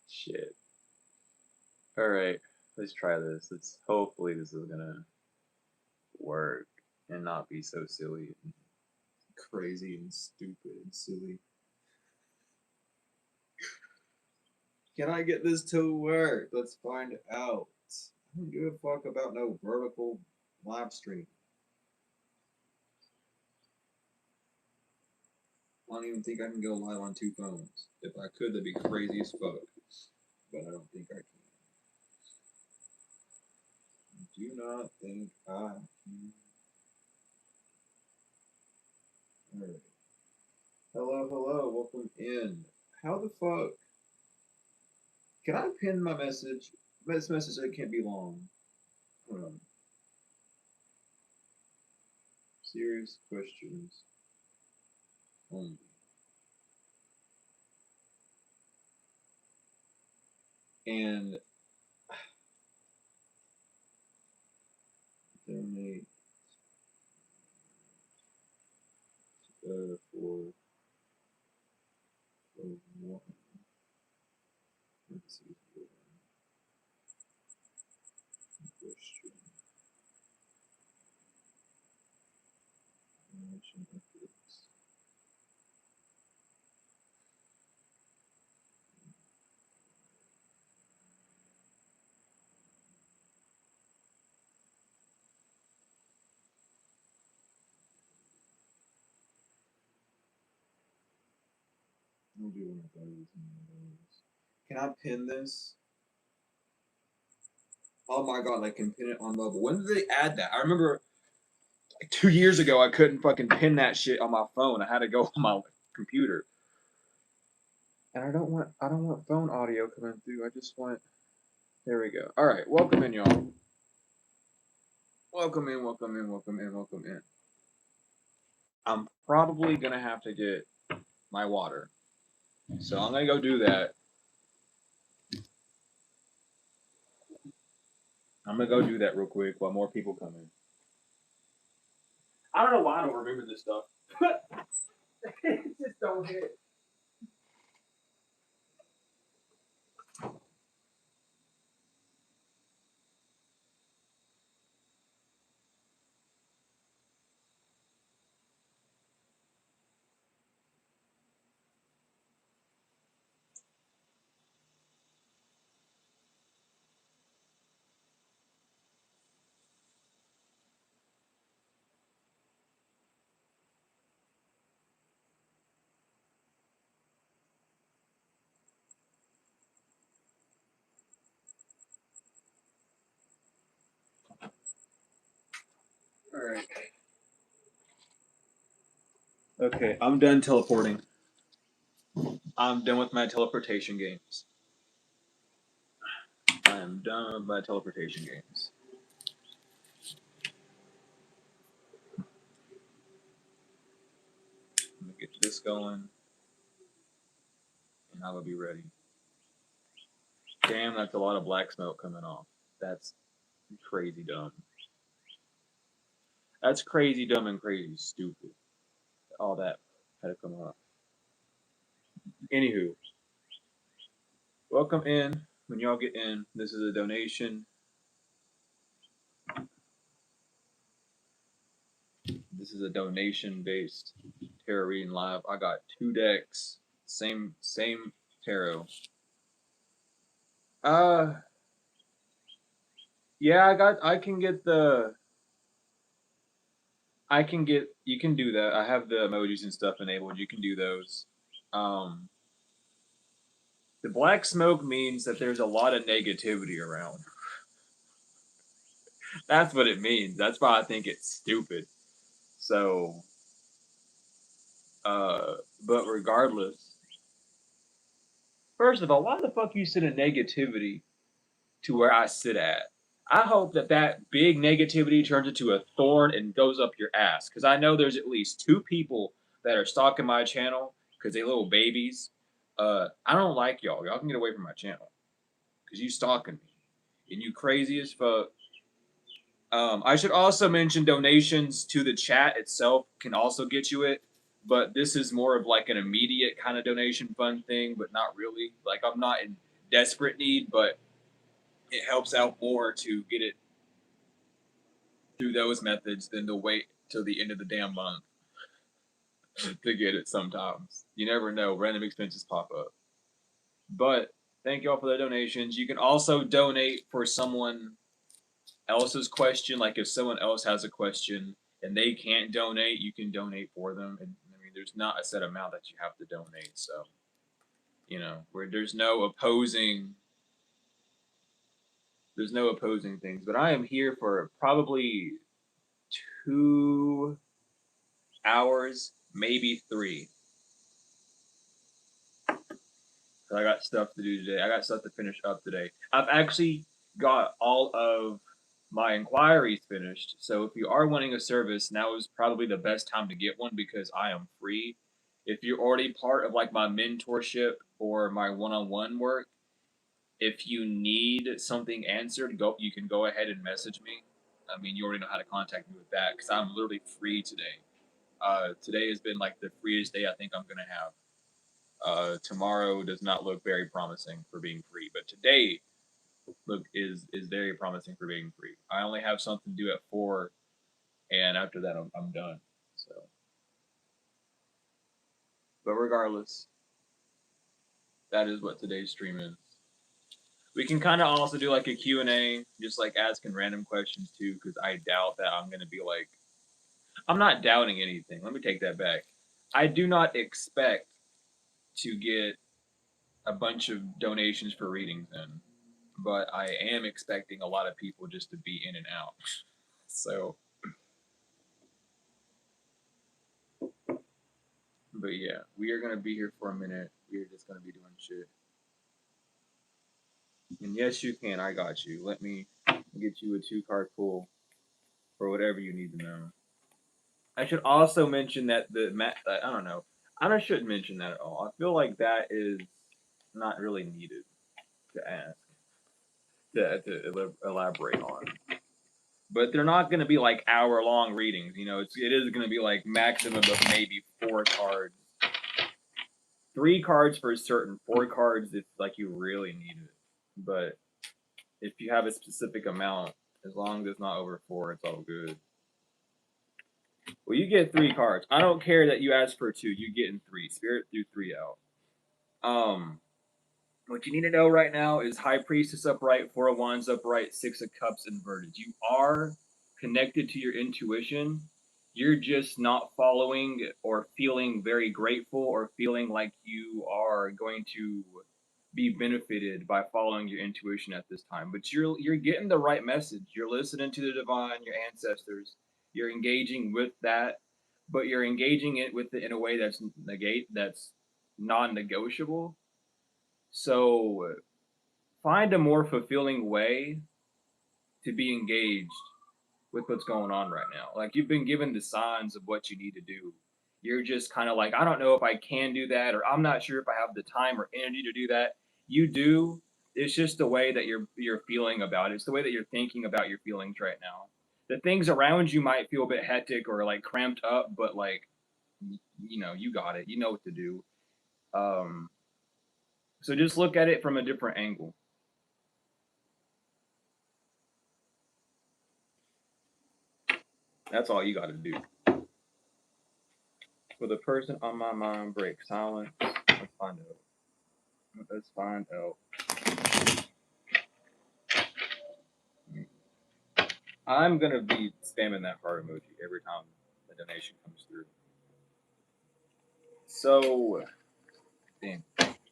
Shit. All right, let's try this. Hopefully this is gonna work and not be so silly and crazy and stupid and silly. Can I get this to work? Let's find out. I don't give a fuck about no vertical live stream. I don't even think I can go live on 2 phones. If I could, that'd be crazy as fuck. But I don't think I can. Do not think I can. Alright. Hello, hello, welcome in. How the fuck? Can I pin my message? This message that can't be long. Hold on. Serious questions only. And donate for one. Let's see here. Question. I'll do one of those. Can I pin this? Oh my god, I can pin it on mobile. When did they add that? I remember like 2 years ago I couldn't fucking pin that shit on my phone. I had to go on my computer. And I don't want phone audio coming through. I just want. There we go. All right, welcome in, y'all. Welcome in, welcome in, welcome in, welcome in. I'm probably gonna have to get my water, so I'm gonna go do that. I'm gonna go do that real quick while more people come in. I don't know why I don't remember this stuff. It just don't hit. All right. Okay, I'm done teleporting. I'm done with my teleportation games. I am done with my teleportation games. I'm gonna get this going, and I will be ready. Damn, that's a lot of black smoke coming off. That's crazy dumb. That's crazy dumb and crazy stupid. All that had to come off. Anywho, welcome in. When y'all get in, this is a donation. This is a donation-based tarot reading live. I got 2 decks, same tarot. Yeah, I can get the. You can do that. I have the emojis and stuff enabled. You can do those. The black smoke means that there's a lot of negativity around. That's what it means. That's why I think it's stupid. So, but regardless, first of all, why the fuck you send a negativity to where I sit at? I hope that big negativity turns into a thorn and goes up your ass. Because I know there's at least 2 people that are stalking my channel because they little babies. I don't like y'all. Y'all can get away from my channel because you stalking me and you crazy as fuck. I should also mention donations to the chat itself can also get you it. but this is more of like an immediate kind of donation fund thing, but not really. Like I'm not in desperate need, but it helps out more to get it through those methods than to wait till the end of the damn month to get it sometimes. You never know, random expenses pop up. But thank you all for the donations. You can also donate for someone else's question. Like if someone else has a question and they can't donate, you can donate for them. And I mean, there's not a set amount that you have to donate. So, where there's no opposing things. But I am here for probably 2 hours, maybe 3. So I got stuff to do today. I got stuff to finish up today. I've actually got all of my inquiries finished. So if you are wanting a service, now is probably the best time to get one because I am free. If you're already part of like my mentorship or my one-on-one work, if you need something answered, you can go ahead and message me. I mean, you already know how to contact me with that because I'm literally free today. Today has been like the freest day I think I'm gonna have. Tomorrow does not look very promising for being free, but today is very promising for being free. I only have something to do at 4, and after that I'm done. So, but regardless, that is what today's stream is. We can kind of also do like a Q&A, just like asking random questions too, because I doubt that I'm gonna be like, I'm not doubting anything. Let me take that back. I do not expect to get a bunch of donations for readings in, but I am expecting a lot of people just to be in and out. So, but yeah, we are gonna be here for a minute. We are just gonna be doing shit. And yes, you can. I got you. Let me get you a 2-card pull for whatever you need to know. I should also mention that I don't know. Shouldn't mention that at all. I feel like that is not really needed to ask to elaborate on. But they're not going to be like hour-long readings. It is going to be like maximum of maybe 4 cards, 3 cards for certain, 4 cards if like you really need it. But if you have a specific amount, as long as it's not over 4, it's all good. Well, you get 3 cards. I don't care that you ask for 2. You get in 3. Spirit threw 3 out. What you need to know right now is High Priestess upright, 4 of Wands upright, 6 of Cups inverted. You are connected to your intuition. You're just not following or feeling very grateful or feeling like you are going to be benefited by following your intuition at this time. But you're getting the right message. You're listening to the divine, your ancestors. You're engaging with that, but you're engaging it with it in a way that's non-negotiable. So find a more fulfilling way to be engaged with what's going on right now. Like you've been given the signs of what you need to do. You're just kind of like, I don't know if I can do that, or I'm not sure if I have the time or energy to do that. You do. It's just the way that you're feeling about it. It's the way that you're thinking about your feelings right now. The things around you might feel a bit hectic or like cramped up, but like you got it. You know what to do. Um, so just look at it from a different angle. That's all you got to do. For the person on my mind, break silence. Let's find out. Let's find out. I'm gonna be spamming that heart emoji every time the donation comes through. So, damn.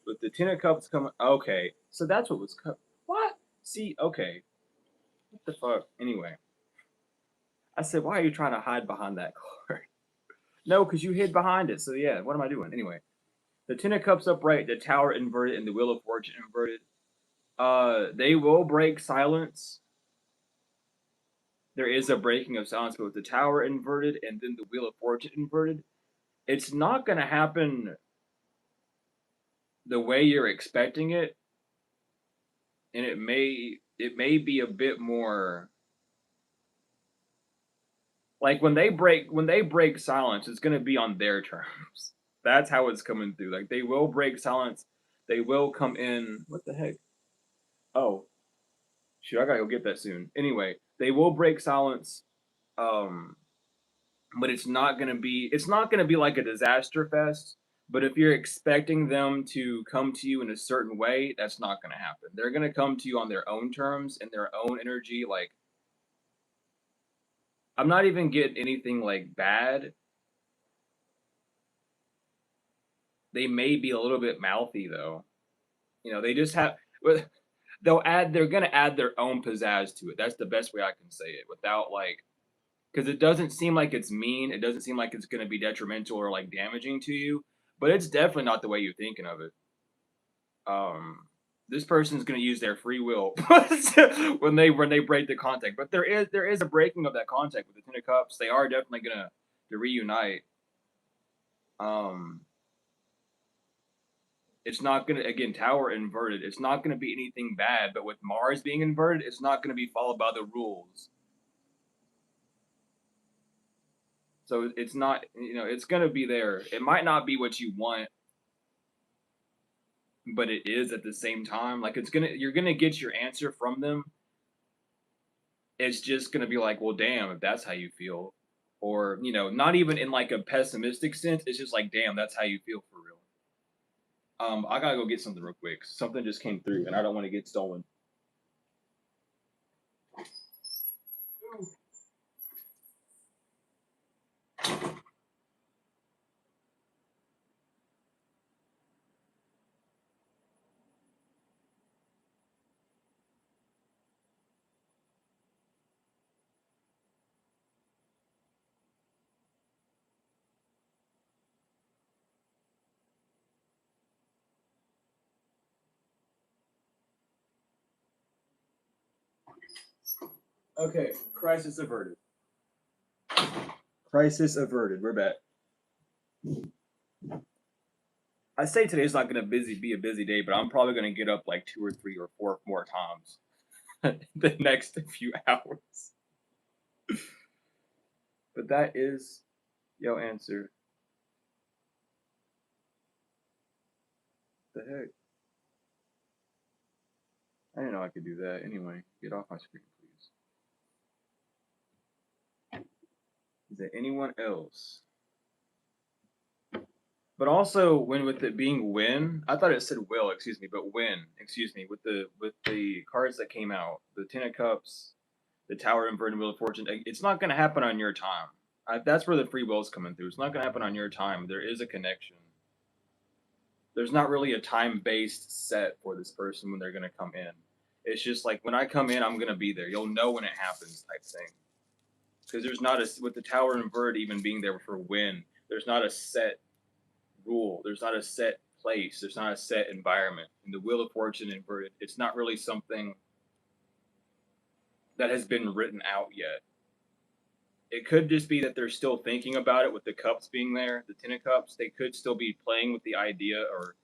With the 10 of Cups coming, okay. So that's what was cut. What? See, okay. What the fuck? Anyway, I said, why are you trying to hide behind that card? No, because you hid behind it. So yeah, what am I doing? Anyway, the 10 of Cups upright, the Tower inverted, and the Wheel of Fortune inverted. They will break silence. There is a breaking of silence, but with the Tower inverted and then the Wheel of Fortune inverted, it's not going to happen the way you're expecting it, and it may be a bit more Like when they break silence, it's gonna be on their terms. That's how it's coming through. Like they will break silence. They will come in. What the heck? Oh, shoot, I gotta go get that soon. Anyway, they will break silence. Um, but it's not gonna be like a disaster fest. But if you're expecting them to come to you in a certain way, that's not gonna happen. They're gonna come to you on their own terms and their own energy. Like I'm not even getting anything like bad. They may be a little bit mouthy though. They just have. Well, they're gonna add their own pizzazz to it. That's the best way I can say it without like, because it doesn't seem like it's mean. It doesn't seem like it's gonna be detrimental or like damaging to you. But it's definitely not the way you're thinking of it. Um, this person's gonna use their free will when they break the contact. But there is a breaking of that contact with the Ten of Cups. They are definitely gonna to reunite. Um, it's not gonna, again, Tower inverted. It's not gonna be anything bad. But with Mars being inverted, it's not gonna be followed by the rules. So it's not, it's gonna be there. It might not be what you want, but it is at the same time. Like you're gonna get your answer from them. It's just gonna be like, well, damn, if that's how you feel, or not even in like a pessimistic sense. It's just like, damn, that's how you feel for real. I gotta go get something real quick. Something just came through, and I don't want to get stolen. Okay, crisis averted. Crisis averted. We're back. I say today's not gonna be a busy day, but I'm probably gonna get up like 2 or 3 or 4 more times the next few hours. But that is your answer. The heck? I didn't know I could do that. Anyway, get off my screen, please. Is there anyone else? But also, when with it being win, I thought it said will, excuse me, but win, excuse me, with the cards that came out, the Ten of Cups, the Tower inverted, Wheel of Fortune. It's not going to happen on your time. That's where the free will's coming through. It's not going to happen on your time. There is a connection. There's not really a time based set for this person when they're going to come in. It's just like when I come in, I'm going to be there. You'll know when it happens, type thing. Because there's not a, with the Tower inverted even being there for win. There's not a set rule. There's not a set place. There's not a set environment. And the Wheel of Fortune inverted, it's not really something that has been written out yet. It could just be that they're still thinking about it with the cups being there, the Ten of Cups. They could still be playing with the idea or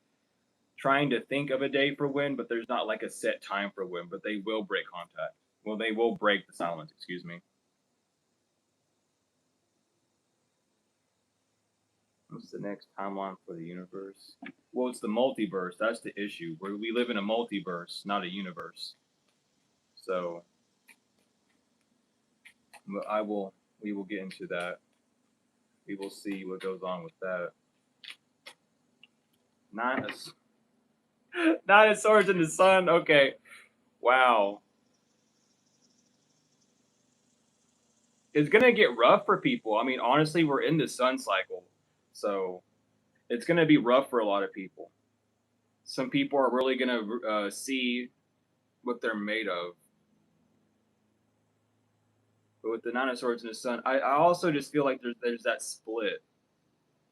trying to think of a day for win, but there's not like a set time for win. But they will break contact. Well, they will break the silence, excuse me. What's the next timeline for the universe? Well, it's the multiverse. That's the issue. Where we live in a multiverse, not a universe. So we will get into that. We will see what goes on with that. Nine of, Nine of Swords in the Sun. Okay. Wow. It's gonna get rough for people. I mean, honestly, we're in the sun cycle, so it's gonna be rough for a lot of people. Some people are really gonna see what they're made of. But with the Nine of Swords in the Sun, I also just feel like there's that split.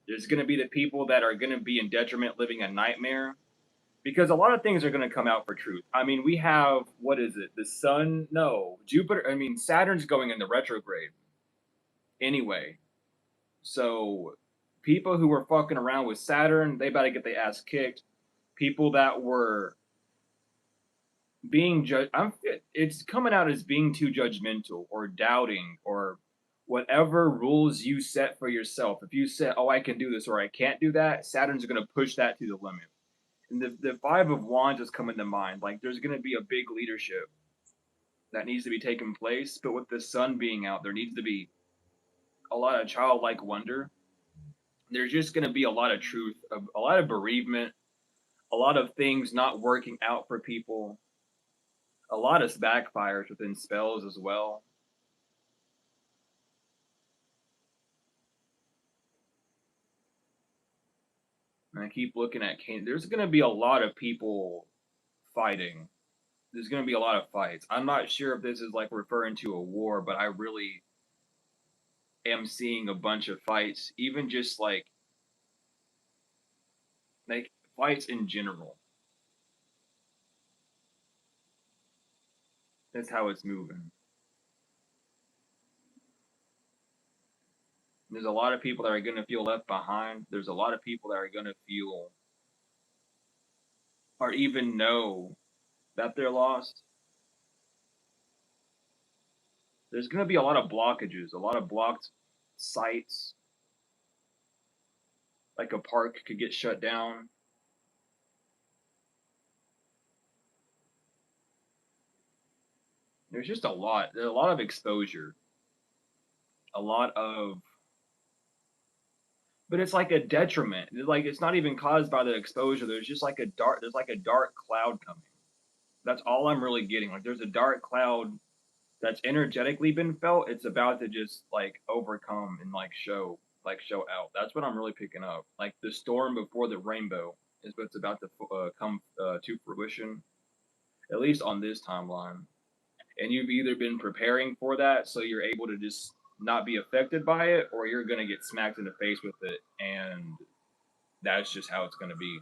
There's gonna be the people that are gonna be in detriment, living a nightmare, because a lot of things are going to come out for truth. I mean, we have, what is it? The sun? No, Jupiter. I mean, Saturn's going into retrograde anyway. So people who were fucking around with Saturn, they better get their ass kicked. People that were being judged, it's coming out as being too judgmental or doubting or whatever rules you set for yourself. If you say, "Oh, I can do this" or "I can't do that," Saturn's going to push that to the limit. And the Five of Wands is coming to mind. Like there's going to be a big leadership that needs to be taking place, but with the sun being out, there needs to be a lot of childlike wonder. There's just going to be a lot of truth, a lot of bereavement, a lot of things not working out for people, a lot of backfires within spells as well. And I keep looking at Kane. There's going to be a lot of people fighting. There's going to be a lot of fights. I'm not sure if this is like referring to a war, but I really am seeing a bunch of fights, even just like fights in general. That's how it's moving. There's a lot of people that are going to feel left behind. There's a lot of people that are going to feel or even know that they're lost. There's going to be a lot of blockages, a lot of blocked sites. Like a park could get shut down. There's just a lot. There's a lot of exposure, a lot of, but it's like a detriment. Like it's not even caused by the exposure. There's just like a dark. There's like a dark cloud coming. That's all I'm really getting. Like there's a dark cloud that's energetically been felt. It's about to just like overcome and show out. That's what I'm really picking up. Like the storm before the rainbow is what's about to come to fruition. At least on this timeline. And you've either been preparing for that so you're able to just not be affected by it, or you're gonna get smacked in the face with it, and that's just how it's gonna be.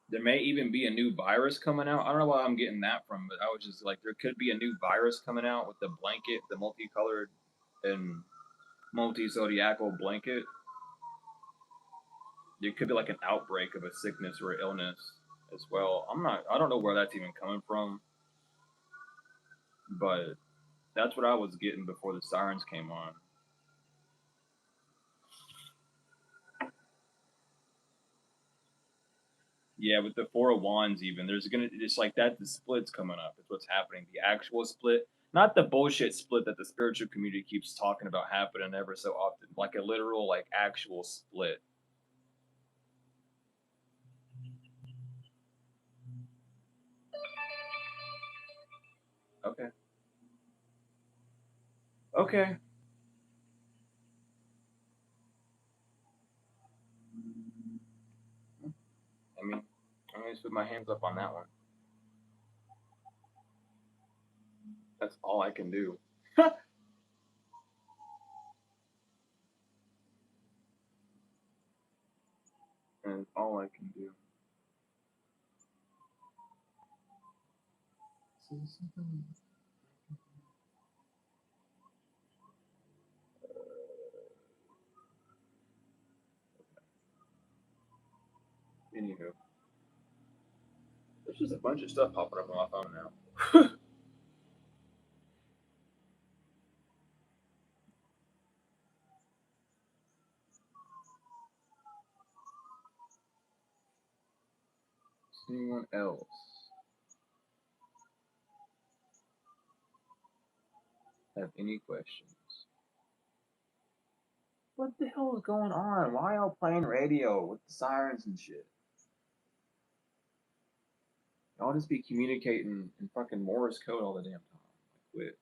There may even be a new virus coming out. I don't know why I'm getting that from, but I was just like, there could be a new virus coming out with the blanket, the multicolored and multi zodiacal blanket. There could be like an outbreak of a sickness or illness as well. I don't know where that's even coming from, but that's what I was getting before the sirens came on. Yeah, with the Four of Wands, even there's gonna it's like that. The split's coming up. It's what's happening. The actual split, not the bullshit split that the spiritual community keeps talking about happening ever so often. Like a literal, like actual split. Okay. Okay. I mean, I'm gonna just put my hands up on that one. That's all I can do. And all I can do. Anywho, there's just a bunch of stuff popping up on my phone now. Does anyone else have any questions? What the hell is going on? Why y'all playing radio with the sirens and shit? Y'all just be communicating in fucking Morse code all the damn time. Like, quit.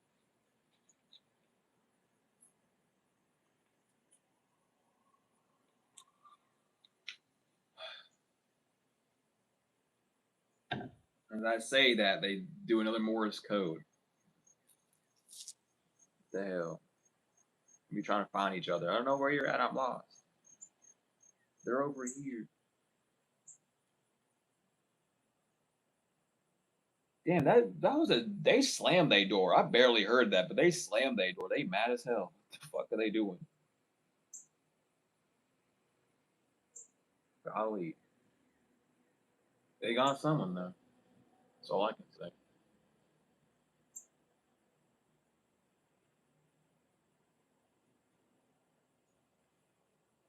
As I say that, they do another Morse code. What the hell? We trying to find each other. I don't know where you're at. I'm lost. They're over here. Damn, that was a they slammed their door. I barely heard that, but they slammed their door. They mad as hell. What the fuck are they doing? Golly. They got someone, though. That's all I can say.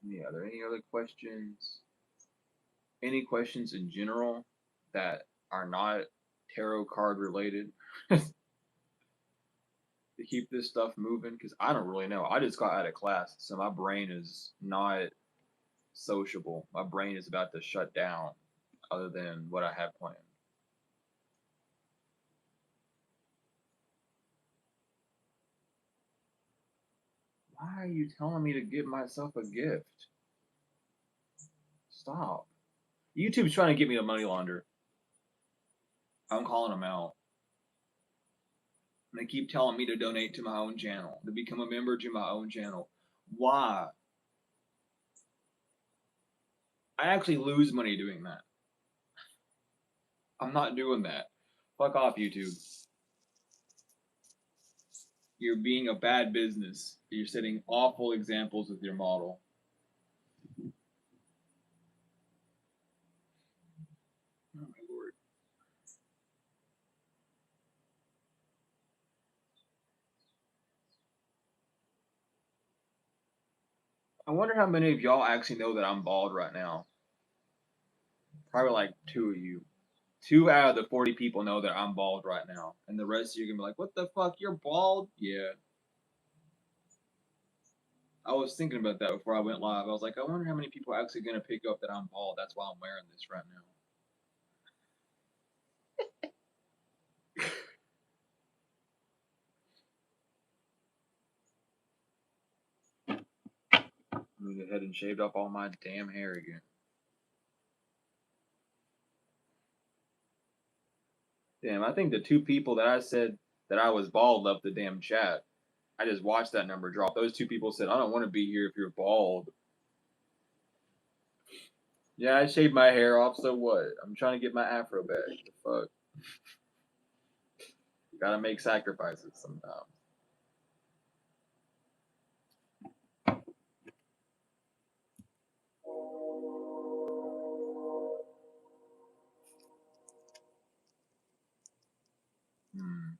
Yeah, are there any other questions? Any questions in general that are not tarot card related to keep this stuff moving? Because I don't really know. I just got out of class, so my brain is not sociable. My brain is about to shut down, other than what I have planned. Why are you telling me to give myself a gift? Stop. YouTube's trying to get me to money launder. I'm calling them out. And they keep telling me to donate to my own channel, to become a member to my own channel. Why? I actually lose money doing that. I'm not doing that. Fuck off, YouTube. You're being a bad business. You're setting awful examples with your model. Oh my lord. I wonder how many of y'all actually know that I'm bald right now. Probably like 2 of you. 2 out of the 40 people know that I'm bald right now. And the rest of you are gonna be like, what the fuck, you're bald? Yeah. I was thinking about that before I went live. I was like, I wonder how many people are actually gonna pick up that I'm bald. That's why I'm wearing this right now. I'm gonna go ahead and shaved off all my damn hair again. Damn, I think the 2 people that I said that I was bald left the damn chat. I just watched that number drop. Those 2 people said, I don't want to be here if you're bald. Yeah, I shaved my hair off, so what? I'm trying to get my afro back. The fuck? You gotta make sacrifices sometimes. Hmm.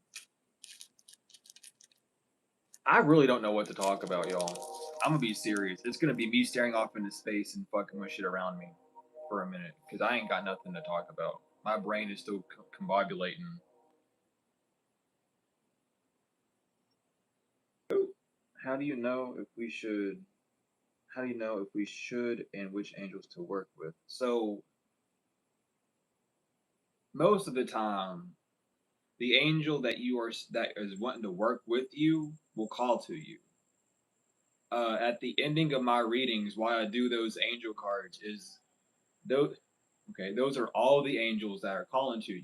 I really don't know what to talk about, y'all. I'm gonna be serious. It's gonna be me staring off into space and fucking with shit around me for a minute, because I ain't got nothing to talk about. My brain is still combobulating. How do you know if we should? How do you know if we should and which angels to work with? So most of the time, the angel that is wanting to work with you will call to you. At the ending of my readings, why I do those angel cards is those. Okay, those are all the angels that are calling to you,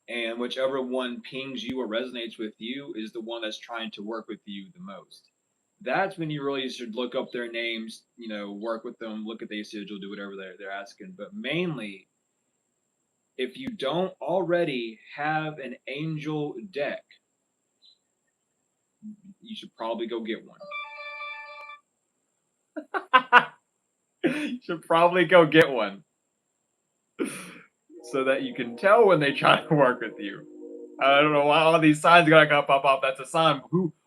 and whichever one pings you or resonates with you is the one that's trying to work with you the most. That's when you really should look up their names, work with them, look at their sigil, do whatever they're asking. But mainly, if you don't already have an angel deck, you should probably go get one. You should probably go get one so that you can tell when they try to work with you. I don't know why all these signs gotta pop up. That's a sign.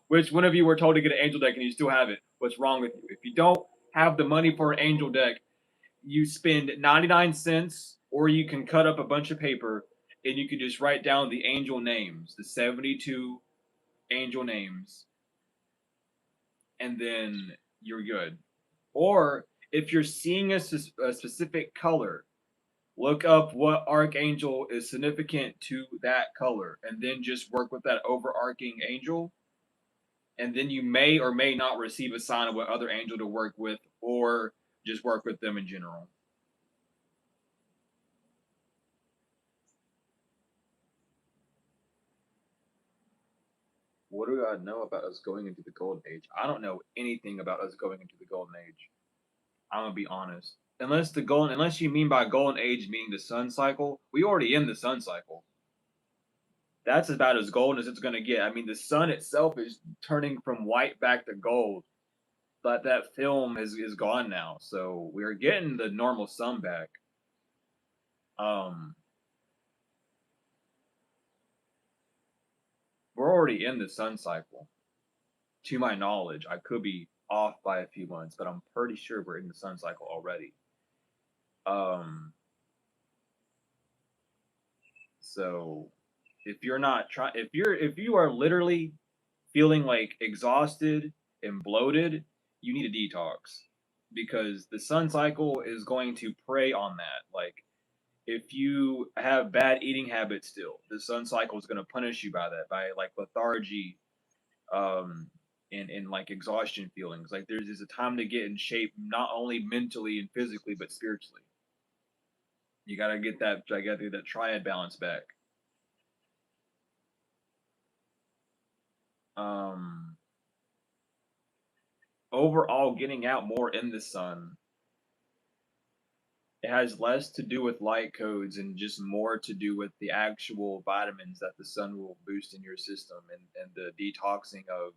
Which one of you were told to get an angel deck and you still have it? What's wrong with you? If you don't have the money for an angel deck, you spend 99 cents, or you can cut up a bunch of paper and you can just write down the angel names, the 72 angel names, and then you're good. Or if you're seeing a specific color, look up what archangel is significant to that color, and then just work with that overarching angel. And then you may or may not receive a sign of what other angel to work with, or just work with them in general. What do I know about us going into the golden age? I don't know anything about us going into the golden age. I'm gonna be honest. Unless you mean by golden age meaning the sun cycle, we already in the sun cycle. That's about as golden as it's gonna get. I mean, the sun itself is turning from white back to gold. but that film is gone now, so we're getting the normal sun back. Um, we're already in the sun cycle, to my knowledge. I could be off by a few months, but I'm pretty sure we're in the sun cycle already. Um, so if you're not trying, if you are literally feeling like exhausted and bloated, you need a detox because the sun cycle is going to prey on that. Like if you have bad eating habits still, the sun cycle is going to punish you by that, by like lethargy, um, and like exhaustion feelings. Like there's a time to get in shape, not only mentally and physically, but spiritually. You gotta get that. I gotta get that triad balance back. Um, overall, getting out more in the sun, it has less to do with light codes and just more to do with the actual vitamins that the sun will boost in your system and the detoxing of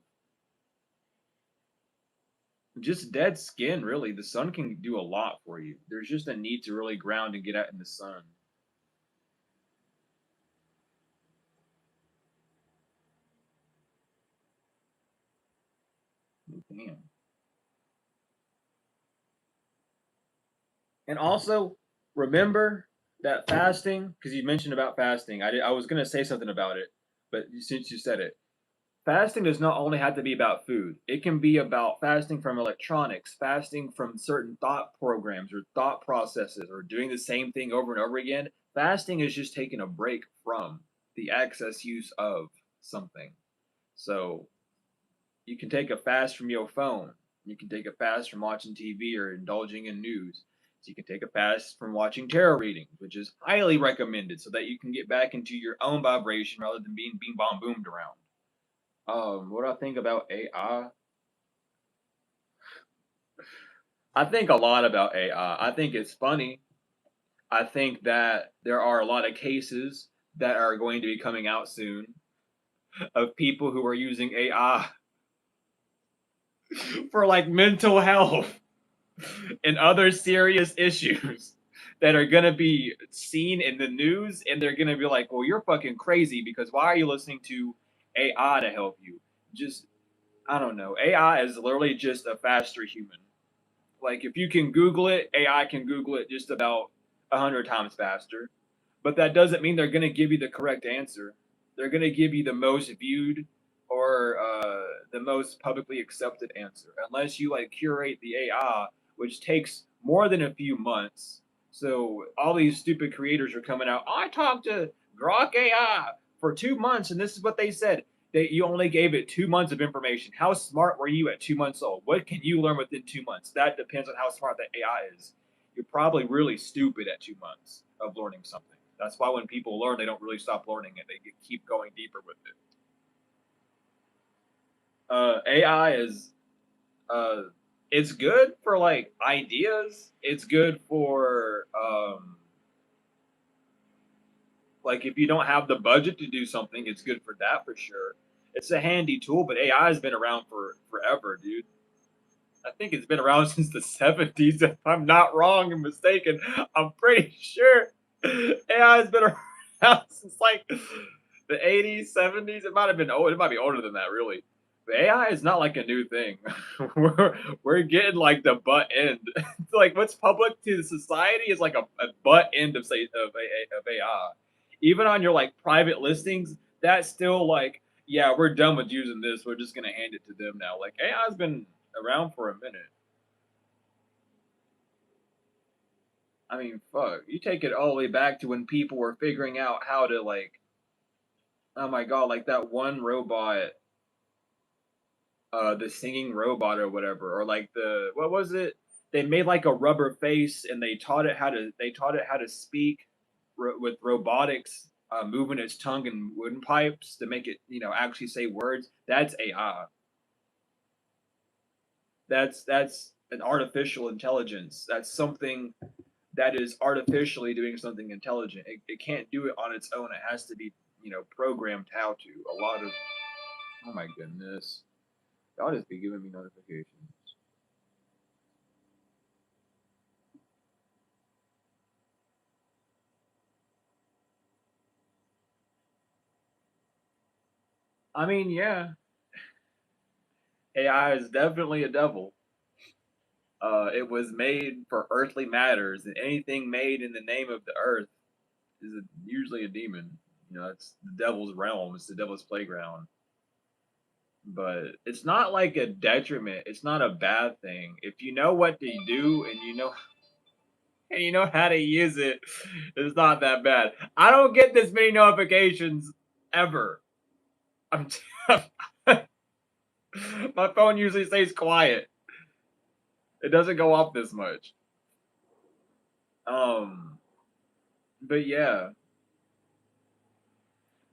just dead skin. Really, the sun can do a lot for you. There's just a need to really ground and get out in the sun. Damn. And also remember that fasting, because you mentioned about fasting. I was gonna say something about it, but since you said it, fasting does not only have to be about food. It can be about fasting from electronics, fasting from certain thought programs or thought processes, or doing the same thing over and over again. Fasting is just taking a break from the excess use of something. So you can take a fast from your phone. You can take a fast from watching TV or indulging in news. So you can take a fast from watching tarot readings, which is highly recommended, so that you can get back into your own vibration rather than being being bomb boomed around. What do I think about AI? I think a lot about AI. I think it's funny. I think that there are a lot of cases that are going to be coming out soon of people who are using AI for like mental health and other serious issues that are going to be seen in the news, and they're going to be like, well, you're fucking crazy because why are you listening to AI to help you? Just, I don't know. AI is literally just a faster human. Like if you can Google it, AI can Google it just about 100 times faster. But that doesn't mean they're going to give you the correct answer. They're going to give you the most viewed or the most publicly accepted answer, unless you like curate the AI, which takes more than a few months. So all these stupid creators are coming out. I talked to Grok AI for 2 months, and this is what they said. You only gave it 2 months of information. How smart were you at 2 months old? What can you learn within 2 months? That depends on how smart that AI is. You're probably really stupid at 2 months of learning something. That's why when people learn, they don't really stop learning it. They keep going deeper with it. AI is uh, it's good for like ideas. It's good for like if you don't have the budget to do something, it's good for that for sure. It's a handy tool, but AI has been around for forever, dude. I think it's been around since the 70s. If I'm not wrong and mistaken, I'm pretty sure AI has been around since like the 80s, 70s. It might have been old. It might be older than that, really. But AI is not like a new thing. We're getting like the butt end. Like what's public to society is like a butt end of say of AI. Even on your like private listings, that's still like, yeah, we're done with using this. We're just gonna hand it to them now. Like AI's been around for a minute. I mean, fuck. You take it all the way back to when people were figuring out how to like, oh my god, like that one robot, the singing robot or whatever, or like the what was it? They made like a rubber face and they taught it how to speak with robotics, moving its tongue and wooden pipes to make it actually say words. That's AI. That's an artificial intelligence. That's something that is artificially doing something intelligent. It can't do it on its own. It has to be, programmed how to. A lot of, oh my goodness. Y'all just be giving me notifications. I mean, yeah, AI is definitely a devil. It was made for earthly matters, and anything made in the name of the earth is usually a demon. You know, it's the devil's realm. It's the devil's playground. But it's not like a detriment. It's not a bad thing. If you know what to do and you know how to use it, it's not that bad. I don't get this many notifications ever. I'm my phone usually stays quiet. It doesn't go off this much. Um, but yeah,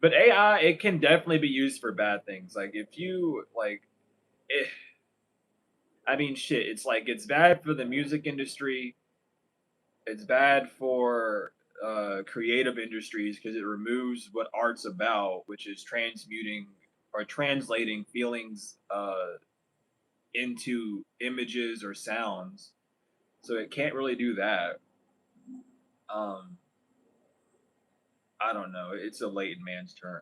but AI it can definitely be used for bad things. Like if you like, it, I mean, shit. It's like it's bad for the music industry. It's bad for creative industries because it removes what art's about, which is transmuting or translating feelings into images or sounds. So it can't really do that. Um, I don't know. It's a latent man's turn.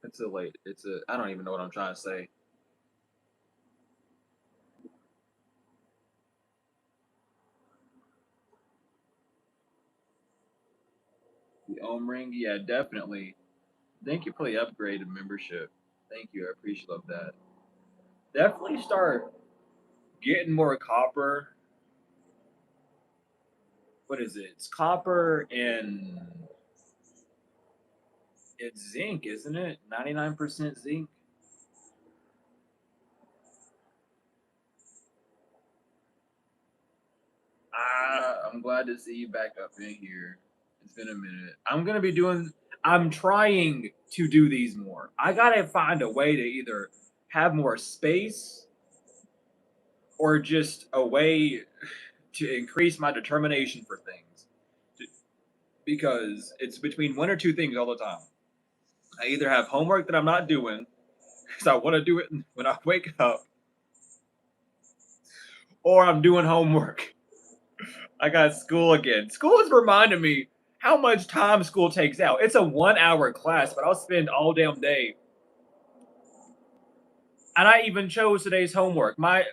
It's a late. It's a. I don't even know what I'm trying to say. The Ohm Ring. Yeah, definitely. Thank you for the upgraded membership. Thank you. I appreciate that. Definitely start getting more copper. What is it? It's copper and it's zinc, isn't it? 99% zinc. I'm glad to see you back up in here. It's been a minute. I'm trying to do these more. I gotta find a way to either have more space or just a way to increase my determination for things. Because it's between one or two things all the time. I either have homework that I'm not doing because I want to do it when I wake up, or I'm doing homework. I got school again. School is reminding me how much time school takes out. It's a 1 hour class, but I'll spend all damn day. And I even chose today's homework. My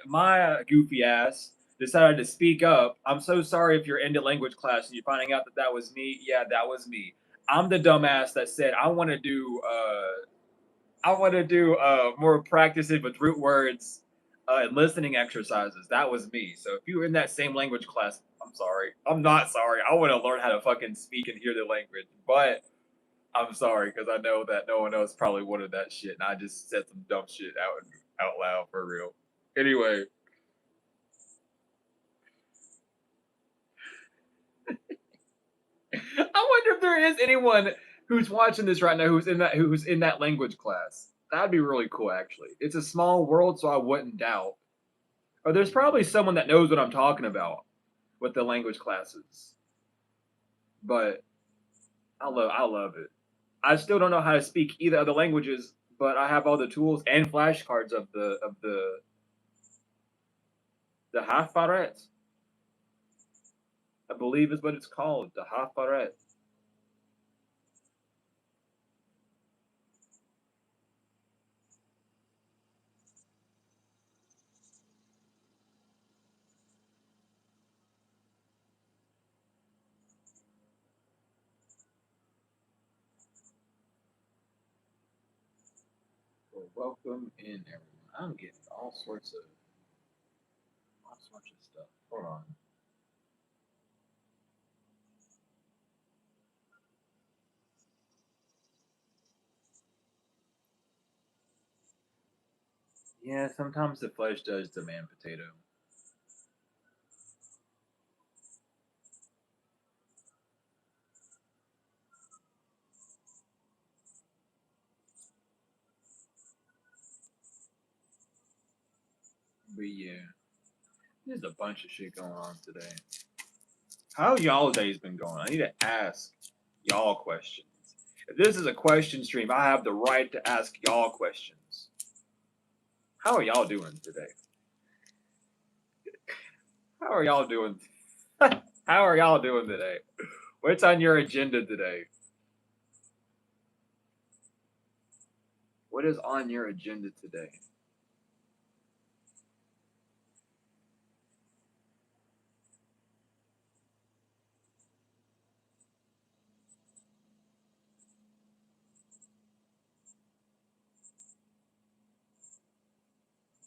goofy ass decided to speak up. I'm so sorry if you're into language class and you're finding out that that was me. Yeah, that was me. I'm the dumbass that said I want to do more practices with root words and listening exercises. That was me. So if you were in that same language class, I'm sorry. I'm not sorry. I want to learn how to fucking speak and hear the language, but I'm sorry because I know that no one else probably wanted that shit, and I just said some dumb shit out loud for real. Anyway, I wonder if there is anyone who's watching this right now who's in that language class. That'd be really cool, actually. It's a small world, so I wouldn't doubt. Or there's probably someone that knows what I'm talking about with the language classes. But I love it. I still don't know how to speak either of the languages, but I have all the tools and flashcards of the Hafaret. I believe is what it's called, the Hafaret. Well, welcome in everyone. I'm getting all sorts of stuff. Hold on. Yeah, sometimes the flesh does demand potato. But yeah, there's a bunch of shit going on today. How y'all days been going? I need to ask y'all questions. If this is a question stream, I have the right to ask y'all questions. How are y'all doing today? How are y'all doing? How are y'all doing today? What's on your agenda today? What is on your agenda today?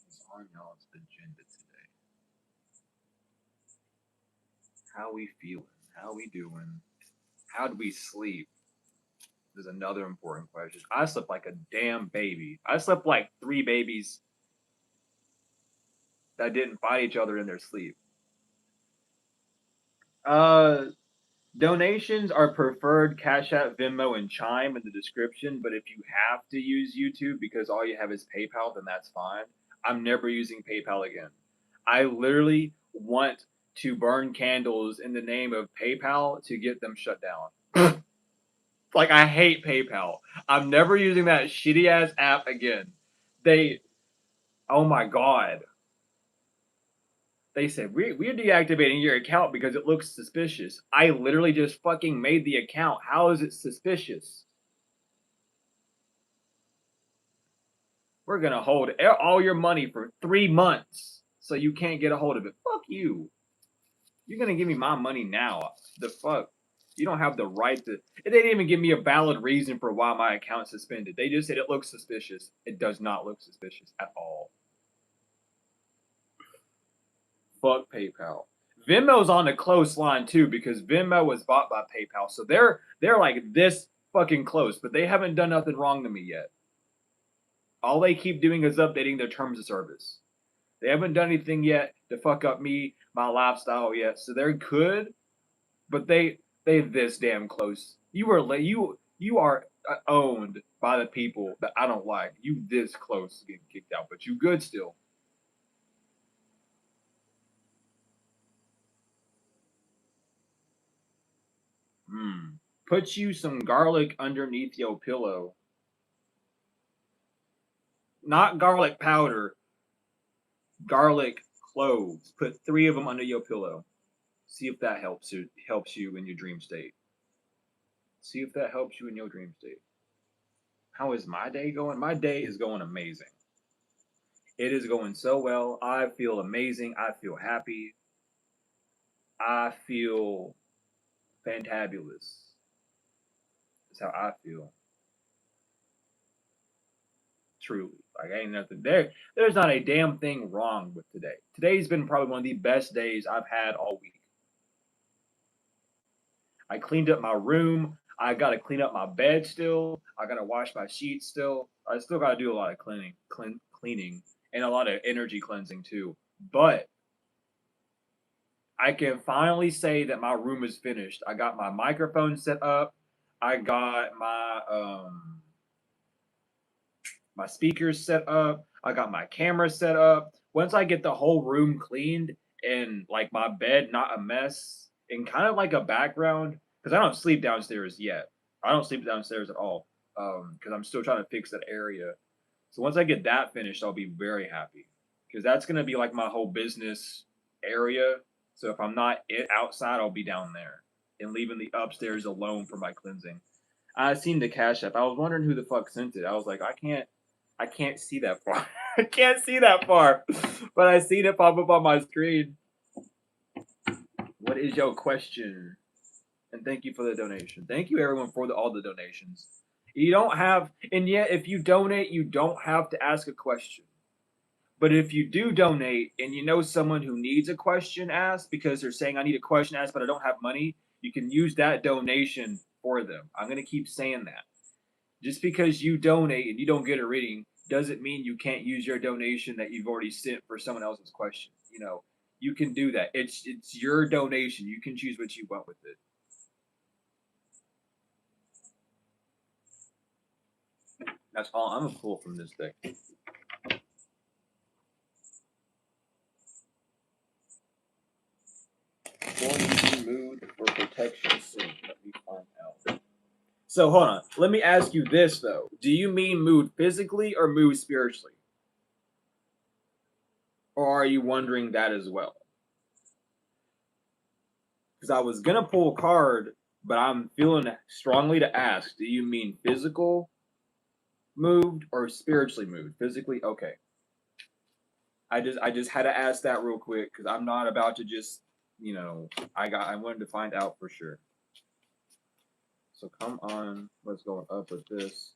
What's on y'all's agenda today? How we feeling? How we doing? How do we sleep? Is another important question. I slept like a damn baby. I slept like 3 babies that didn't fight each other in their sleep. Uh, Donations are preferred Cash App, Venmo, and Chime in the description. But if you have to use YouTube because all you have is PayPal, then that's fine. I'm never using PayPal again. I literally want to burn candles in the name of PayPal to get them shut down. Like, I hate PayPal. I'm never using that shitty ass app again. Oh my god. They said, we're deactivating your account because it looks suspicious. I literally just fucking made the account. How is it suspicious? We're going to hold all your money for 3 months so you can't get a hold of it. Fuck you. You're going to give me my money now. The fuck? You don't have the right to. They didn't even give me a valid reason for why my account's suspended. They just said it looks suspicious. It does not look suspicious at all. Fuck PayPal. Venmo's on the close line too because Venmo was bought by PayPal, so they're like this fucking close, but they haven't done nothing wrong to me yet. All they keep doing is updating their terms of service. They haven't done anything yet to fuck up me, my lifestyle yet, so they're good, but they this damn close. You are owned by the people that I don't like. You this close to getting kicked out, but you good still. Put you some garlic underneath your pillow. Not garlic powder, garlic cloves. Put 3 of them under your pillow. See if that helps you in your dream state. See if that helps you in your dream state. How is my day going? My day is going amazing. It is going so well. I feel amazing. I feel happy. I feel fantabulous. That's how I feel. Truly. Like ain't nothing there. There's not a damn thing wrong with today. Today's been probably one of the best days I've had all week. I cleaned up my room. I gotta clean up my bed still. I gotta wash my sheets still. I still gotta do a lot of cleaning, and a lot of energy cleansing too. But I can finally say that my room is finished. I got my microphone set up. I got my speakers set up. I got my camera set up. Once I get the whole room cleaned and like my bed not a mess and kind of like a background, because I don't sleep downstairs yet. I don't sleep downstairs at all because I'm still trying to fix that area. So once I get that finished, I'll be very happy because that's gonna be like my whole business area. So if I'm not outside, I'll be down there and leaving the upstairs alone for my cleansing. I seen the Cash App. I was wondering who the fuck sent it. I was like, I can't see that far. I can't see that far. But I seen it pop up on my screen. What is your question? And thank you for the donation. Thank you everyone for all the donations. You don't have, and yet if you donate, you don't have to ask a question. But if you do donate and you know someone who needs a question asked because they're saying I need a question asked but I don't have money, you can use that donation for them. I'm gonna keep saying that. Just because you donate and you don't get a reading doesn't mean you can't use your donation that you've already sent for someone else's question. You can do that. It's your donation. You can choose what you want with it. That's all I'm gonna pull from this deck. Going mood for protection soon. Let me find out. So hold on. Let me ask you this though. Do you mean mood physically or mood spiritually? Or are you wondering that as well? Because I was gonna pull a card, but I'm feeling strongly to ask. Do you mean physical moved or spiritually moved? Physically? Okay. I just had to ask that real quick because I'm not about to just, I wanted to find out for sure. So come on, let's go up with this.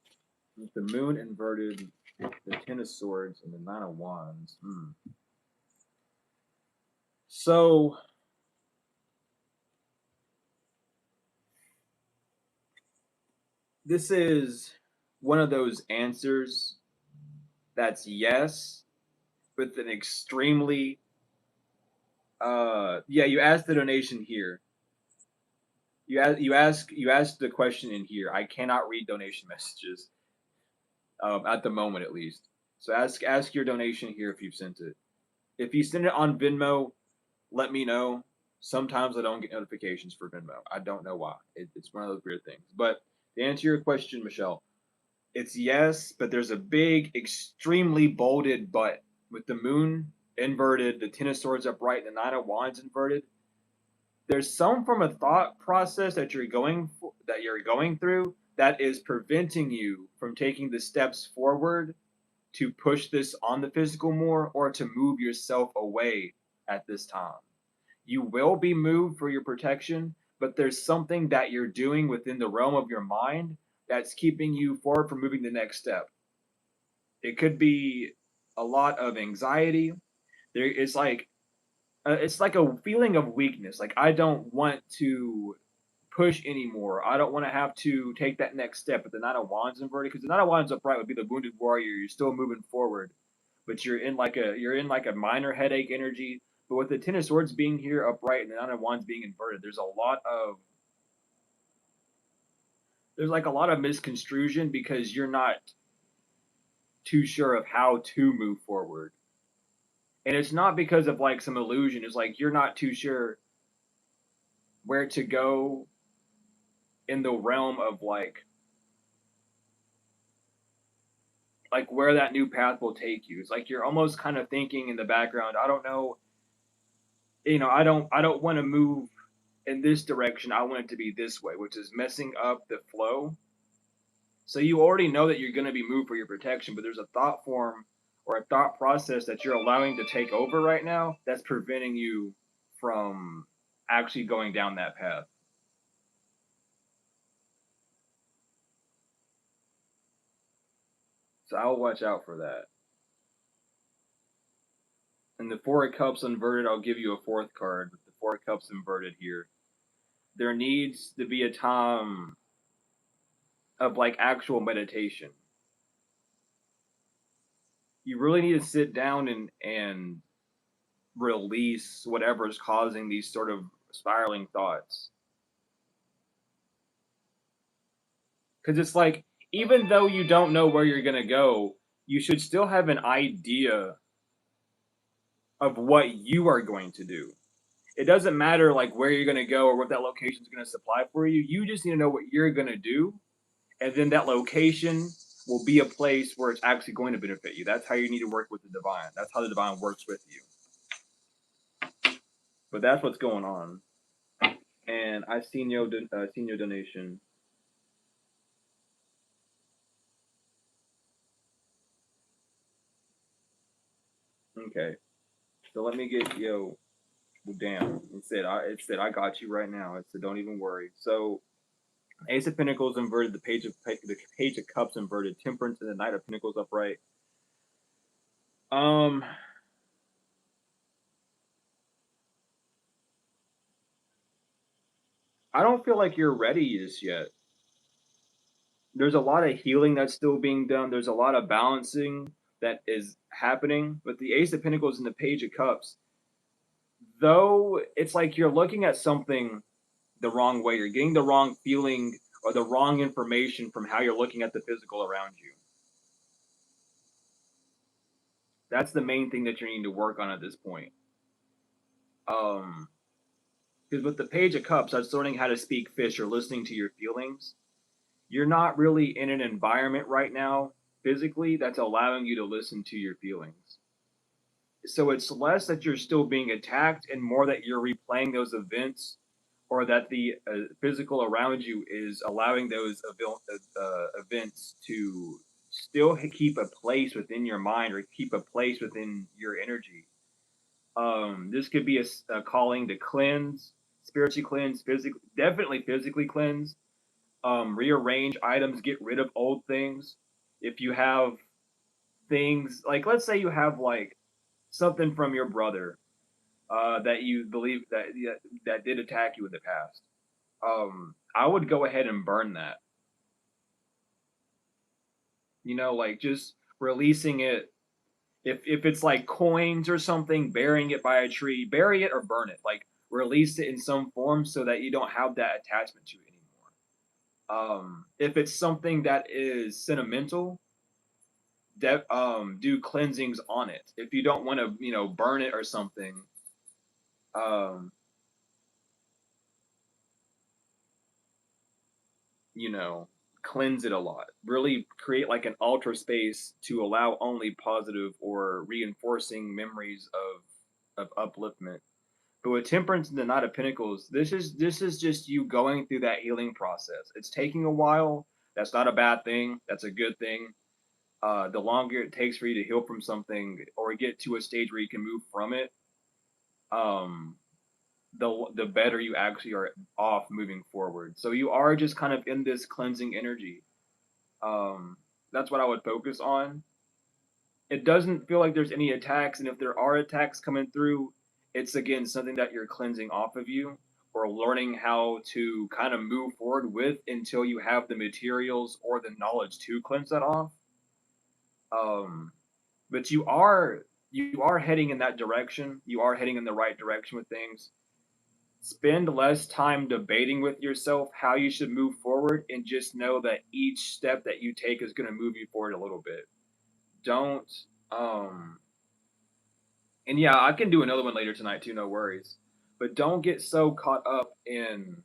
With the moon inverted, the Ten of Swords, and the Nine of Wands. So this is one of those answers that's yes, with an extremely yeah, you asked the donation here. You ask the question in here. I cannot read donation messages at the moment at least. So ask your donation here if you've sent it. If you send it on Venmo, let me know. Sometimes I don't get notifications for Venmo. I don't know why. It's one of those weird things. But to answer your question, Michelle, it's yes, but there's a big, extremely bolded but with the moon inverted, the Ten of Swords upright, and the Nine of Wands inverted. There's some from a thought process that you're going through that is preventing you from taking the steps forward to push this on the physical more or to move yourself away at this time. You will be moved for your protection, but there's something that you're doing within the realm of your mind that's keeping you forward from moving the next step. It could be a lot of anxiety. It's like a feeling of weakness. Like I don't want to push anymore. I don't want to have to take that next step. But the Nine of Wands inverted, because the Nine of Wands upright would be the wounded warrior. You're still moving forward, but you're in like a minor headache energy. But with the Ten of Swords being here upright and the Nine of Wands being inverted, there's like a lot of misconstruction because you're not too sure of how to move forward. And it's not because of like some illusion. It's like you're not too sure where to go in the realm of like where that new path will take you. It's like you're almost kind of thinking in the background, I don't know, I don't want to move in this direction. I want it to be this way, which is messing up the flow. So you already know that you're going to be moved for your protection, but there's a thought form or a thought process that you're allowing to take over right now that's preventing you from actually going down that path. So I'll watch out for that. And the Four of Cups inverted, I'll give you a fourth card with the Four of Cups inverted here. There needs to be a time of like actual meditation. You really need to sit down and release whatever is causing these sort of spiraling thoughts. Because it's like, even though you don't know where you're going to go, you should still have an idea of what you are going to do. It doesn't matter like where you're going to go or what that location is going to supply for you. You just need to know what you're going to do, and then that location will be a place where it's actually going to benefit you. That's how you need to work with the divine. That's how the divine works with you. But that's what's going on. And I've seen your donation. Okay, so let me get down. It said I got you right now. It said don't even worry. So Ace of Pentacles inverted, the Page of Cups inverted, Temperance and the Knight of Pentacles upright. Um, I don't feel like you're ready just yet. There's a lot of healing that's still being done. There's a lot of balancing that is happening. But the Ace of Pentacles and the Page of Cups, though, it's like you're looking at something the wrong way. You're getting the wrong feeling or the wrong information from how you're looking at the physical around you. That's the main thing that you're needing to work on at this point. Because with the Page of Cups, that's learning how to speak fish or listening to your feelings. You're not really in an environment right now physically that's allowing you to listen to your feelings. So it's less that you're still being attacked and more that you're replaying those events, or that the physical around you is allowing those events still keep a place within your mind or keep a place within your energy. This could be a calling to cleanse, spiritually cleanse, physically, definitely physically cleanse. Rearrange items, get rid of old things. If you have things like, let's say you have like something from your brother that you believe that did attack you in the past, I would go ahead and burn that. Like just releasing it. If it's like coins or something, burying it by a tree, bury it or burn it. Like release it in some form so that you don't have that attachment to it anymore. If it's something that is sentimental, do cleansings on it. If you don't want to, burn it or something, um, you know, cleanse it a lot. Really create like an altar space to allow only positive or reinforcing memories of upliftment. But with Temperance and the Knight of Pentacles, this is just you going through that healing process. It's taking a while. That's not a bad thing. That's a good thing. The longer it takes for you to heal from something or get to a stage where you can move from it, um, the better you actually are off moving forward. So you are just kind of in this cleansing energy. That's what I would focus on. It doesn't feel like there's any attacks, and if there are attacks coming through, it's again something that you're cleansing off of you or learning how to kind of move forward with until you have the materials or the knowledge to cleanse that off. Um, but you are heading in that direction. You are heading in the right direction with things. Spend less time debating with yourself how you should move forward and just know that each step that you take is going to move you forward a little bit. Don't um and yeah, I can do another one later tonight too, no worries. But don't get so caught up in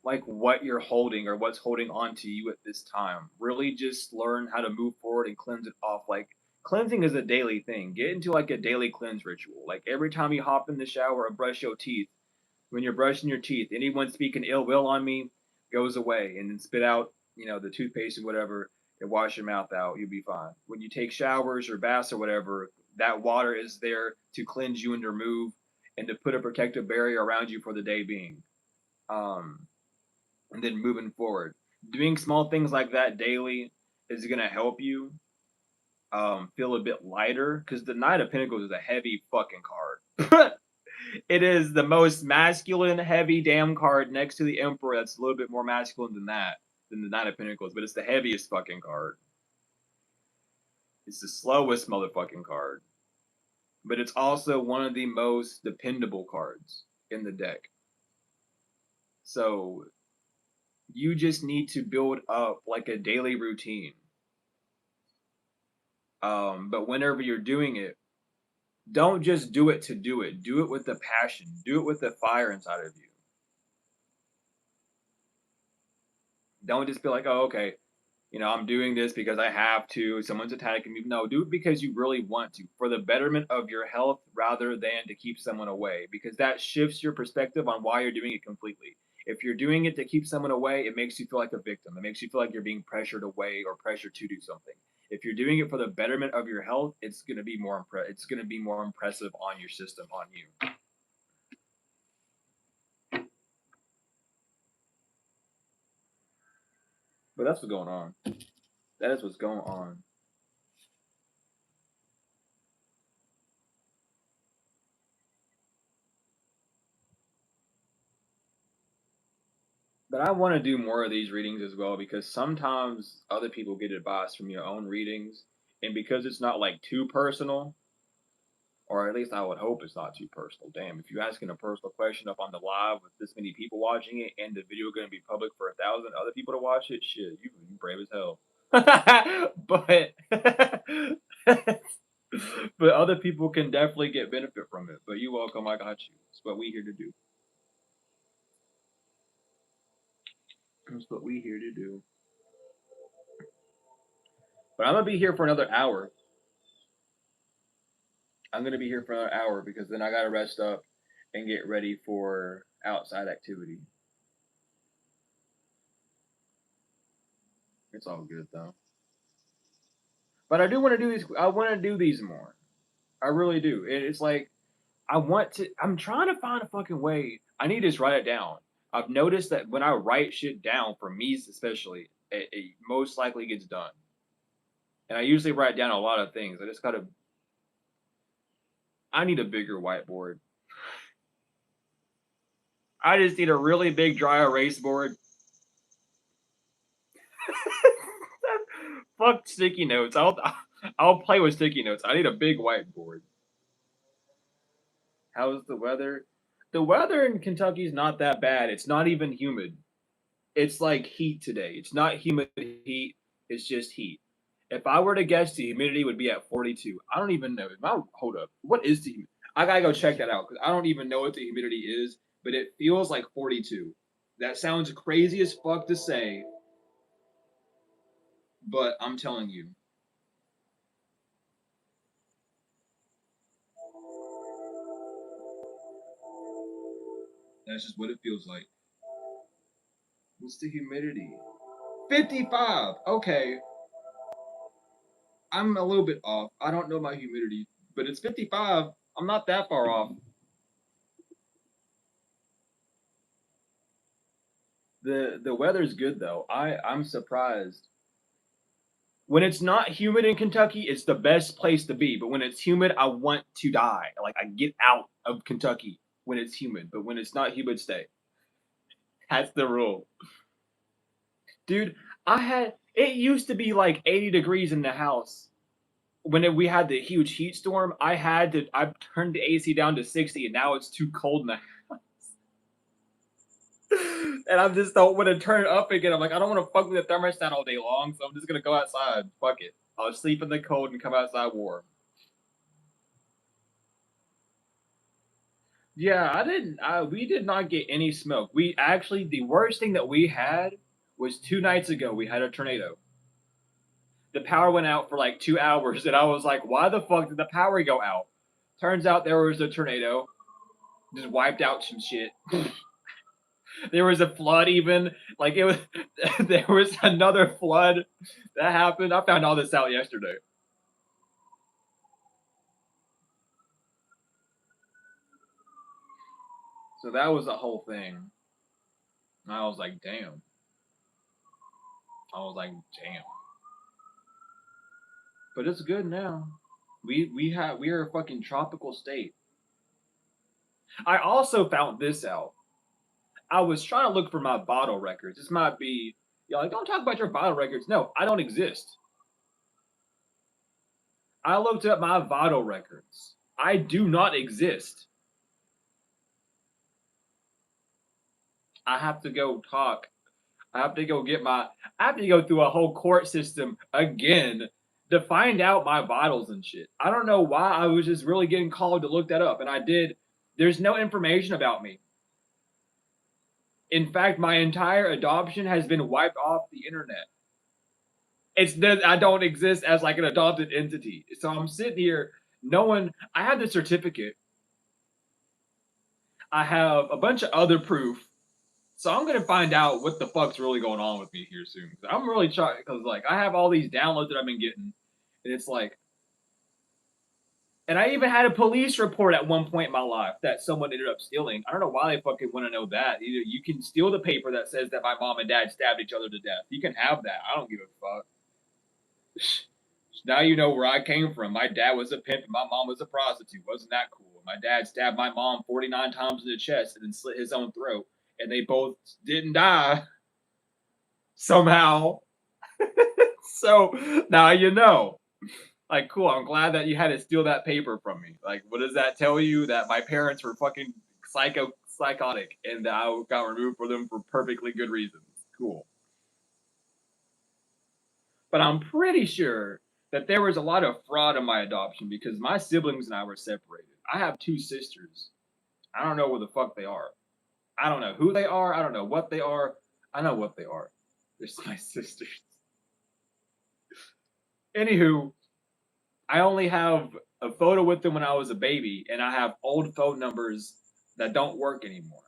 like what you're holding or what's holding on to you at this time. Really just learn how to move forward and cleanse it off. Like cleansing is a daily thing. Get into like a daily cleanse ritual. Like every time you hop in the shower or brush your teeth, when you're brushing your teeth, anyone speaking ill will on me goes away, and then spit out, the toothpaste and whatever, and wash your mouth out. You'll be fine. When you take showers or baths or whatever, that water is there to cleanse you and remove, and to put a protective barrier around you for the day being. Um, and then moving forward, doing small things like that daily is gonna help you feel a bit lighter because the Knight of Pentacles is a heavy fucking card. It is the most masculine, heavy damn card next to the Emperor. That's a little bit more masculine than the Knight of Pentacles, but it's the heaviest fucking card. It's the slowest motherfucking card, but it's also one of the most dependable cards in the deck. So you just need to build up like a daily routine. But whenever you're doing it, don't just do it to do it. Do it with the passion. Do it with the fire inside of you. Don't just be like, oh, okay, I'm doing this because I have to. Someone's attacking me. No, do it because you really want to, for the betterment of your health rather than to keep someone away, because that shifts your perspective on why you're doing it completely. If you're doing it to keep someone away, it makes you feel like a victim. It makes you feel like you're being pressured away or pressured to do something. If you're doing it for the betterment of your health, it's going to be more it's going to be more impressive on your system, on you. But that's what's going on. That is what's going on. But I want to do more of these readings as well because sometimes other people get advice from your own readings, and because it's not like too personal, or at least I would hope it's not too personal. Damn, if you're asking a personal question up on the live with this many people watching it, and the video going to be public for 1,000 other people to watch it, shit, you brave as hell. but but other people can definitely get benefit from it. But you welcome, I got you. It's what we here to do. It's what we here to do. But I'm gonna be here for another hour. I'm gonna be here for another hour because then I gotta rest up and get ready for outside activity. It's all good though. But I do want to do these. I want to do these more. I really do. It's like I want to. I'm trying to find a fucking way. I need to just write it down. I've noticed that when I write shit down, for me especially, it most likely gets done. And I usually write down a lot of things. I just gotta. I need a bigger whiteboard. I just need a really big dry erase board. Fuck sticky notes. I'll play with sticky notes. I need a big whiteboard. How's the weather? The weather in Kentucky is not that bad. It's not even humid. It's like heat today. It's not humid heat. It's just heat. If I were to guess, the humidity would be at 42. I don't even know. Hold up. What is the? I gotta go check that out because I don't even know what the humidity is, but it feels like 42. That sounds crazy as fuck to say, but I'm telling you, that's just what it feels like. What's the humidity? 55. Okay, I'm a little bit off. I don't know my humidity, but it's 55. I'm not that far off. The weather's good though. I'm surprised. When it's not humid in Kentucky, it's the best place to be. But when it's humid, I want to die. Like I get out of Kentucky when it's humid. But when it's not humid, stay. That's the rule. Dude, it used to be like 80 degrees in the house. We had the huge heat storm, I turned the AC down to 60 and now it's too cold in the and I just don't want to turn it up again. I'm like, I don't want to fuck with the thermostat all day long, so I'm just gonna go outside. Fuck it. I'll sleep in the cold and come outside warm. Yeah, I didn't. We did not get any smoke. We actually, the worst thing that we had was 2 nights ago. We had a tornado. The power went out for like 2 hours, and I was like, why the fuck did the power go out? Turns out there was a tornado, just wiped out some shit. There was a flood, even like it was. There was another flood that happened. I found all this out yesterday. So that was the whole thing. And I was like, damn. I was like, damn. But it's good now. We are a fucking tropical state. I also found this out. I was trying to look for my bottle records. This might be, like, don't talk about your bottle records. No, I don't exist. I looked up my vital records. I do not exist. I have to go talk. I have to go get my. I have to go through a whole court system again to find out my vitals and shit. I don't know why I was just really getting called to look that up, and I did. There's no information about me. In fact, my entire adoption has been wiped off the internet. It's that I don't exist as like an adopted entity. So I'm sitting here. No one. I have the certificate. I have a bunch of other proof. So I'm gonna find out what the fuck's really going on with me here soon. I'm really shocked because like I have all these downloads that I've been getting, and it's like, and I even had a police report at one point in my life that someone ended up stealing. I don't know why they fucking want to know that. You can steal the paper that says that my mom and dad stabbed each other to death. You can have that. I don't give a fuck. Now you know where I came from. My dad was a pimp and my mom was a prostitute. Wasn't that cool? My dad stabbed my mom 49 times in the chest and then slit his own throat. And they both didn't die somehow. So now you know. Like, cool. I'm glad that you had to steal that paper from me. Like, what does that tell you? That my parents were fucking psychotic and that I got removed from them for perfectly good reasons. Cool. But I'm pretty sure that there was a lot of fraud in my adoption because my siblings and I were separated. I have two sisters. I don't know where the fuck they are. I don't know who they are. I don't know what they are. I know what they are. They're my sisters. Anywho, I only have a photo with them when I was a baby, and I have old phone numbers that don't work anymore.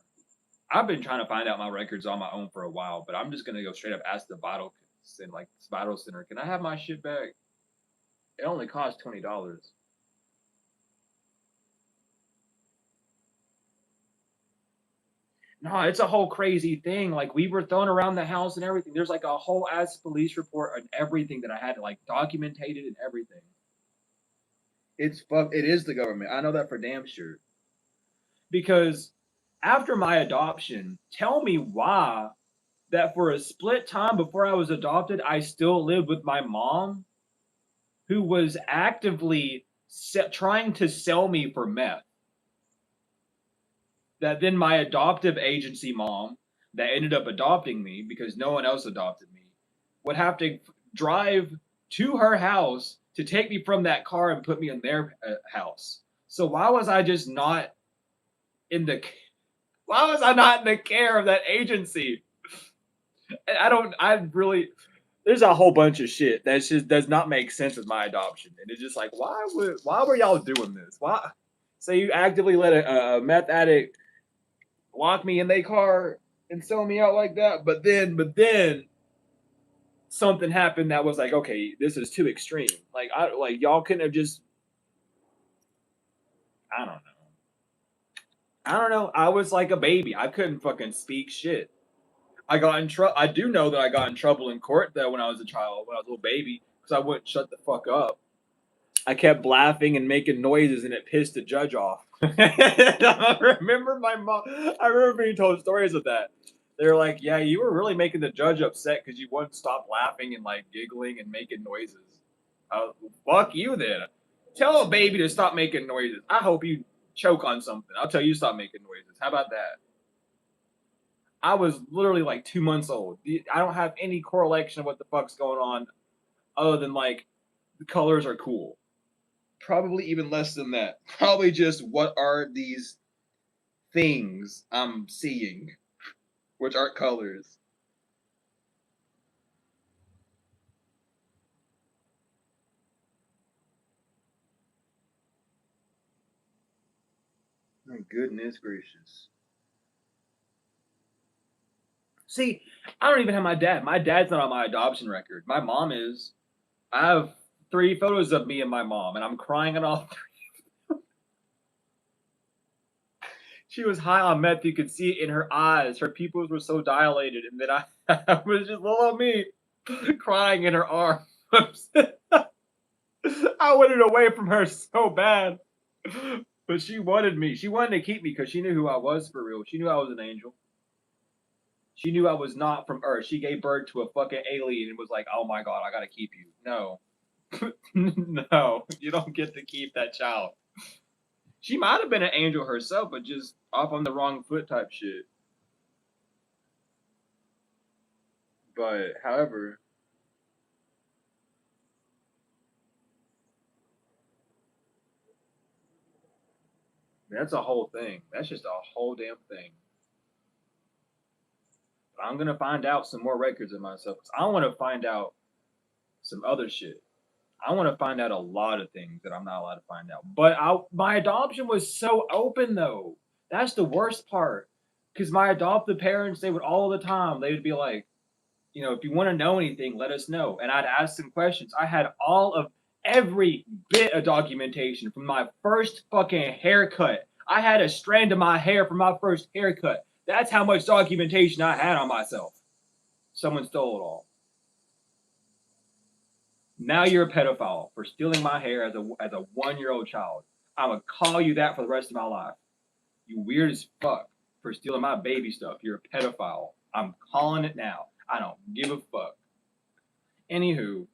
I've been trying to find out my records on my own for a while, but I'm just gonna go straight up ask the bottle like Spiral Center. Can I have my shit back? It only cost $20. No, it's a whole crazy thing. Like we were thrown around the house and everything. There's like a whole ass police report and everything that I had to like documented and everything. It's fuck. It is the government. I know that for damn sure. Because after my adoption, tell me why that for a split time before I was adopted, I still lived with my mom, who was actively trying to sell me for meth. That then my adoptive agency mom, that ended up adopting me because no one else adopted me, would have to drive to her house to take me from that car and put me in their house. So why was I just not in the why was I not in the care of that agency? I really, there's a whole bunch of shit that just does not make sense with my adoption. And it's just like, why were y'all doing this? Why? So you actively let a meth addict lock me in their car and sell me out like that. But then something happened that was like, okay, this is too extreme. Like y'all couldn't have just, I don't know. I don't know. I was like a baby. I couldn't fucking speak shit. I got in trouble. I do know that I got in trouble in court though when I was a child, when I was a little baby, because I wouldn't shut the fuck up. I kept laughing and making noises, and it pissed the judge off. I remember my mom. I remember being told stories of that. They're like, "Yeah, you were really making the judge upset because you wouldn't stop laughing and like giggling and making noises." Fuck you then. Tell a baby to stop making noises. I hope you choke on something. I'll tell you stop making noises. How about that? I was literally like 2 months old. I don't have any correlation of what the fuck's going on other than like the colors are cool. Probably even less than that. Probably just what are these things I'm seeing, which aren't colors. My goodness gracious. See, I don't even have my dad. My dad's not on my adoption record. My mom is. I have 3 photos of me and my mom, and I'm crying at all. She was high on meth. You could see it in her eyes. Her pupils were so dilated, and then I was just little me crying in her arms. I wanted away from her so bad. But she wanted me. She wanted to keep me because she knew who I was for real. She knew I was an angel. She knew I was not from Earth. She gave birth to a fucking alien and was like, oh my god, I gotta keep you. No. No, you don't get to keep that child. She might have been an angel herself, but just off on the wrong foot type shit. But however, that's a whole thing. That's just a whole damn thing. But I'm gonna find out some more records of myself. 'Cause I want to find out some other shit. I want to find out a lot of things that I'm not allowed to find out. But my adoption was so open though. That's the worst part. Because my adoptive parents, they would all the time, they would be like, if you want to know anything, let us know. And I'd ask them questions. I had all of every bit of documentation from my first fucking haircut. I had a strand of my hair from my first haircut. That's how much documentation I had on myself. Someone stole it all. Now you're a pedophile for stealing my hair as a 1-year-old child. I'm gonna call you that for the rest of my life. You weird as fuck for stealing my baby stuff. You're a pedophile. I'm calling it now. I don't give a fuck. Anywho,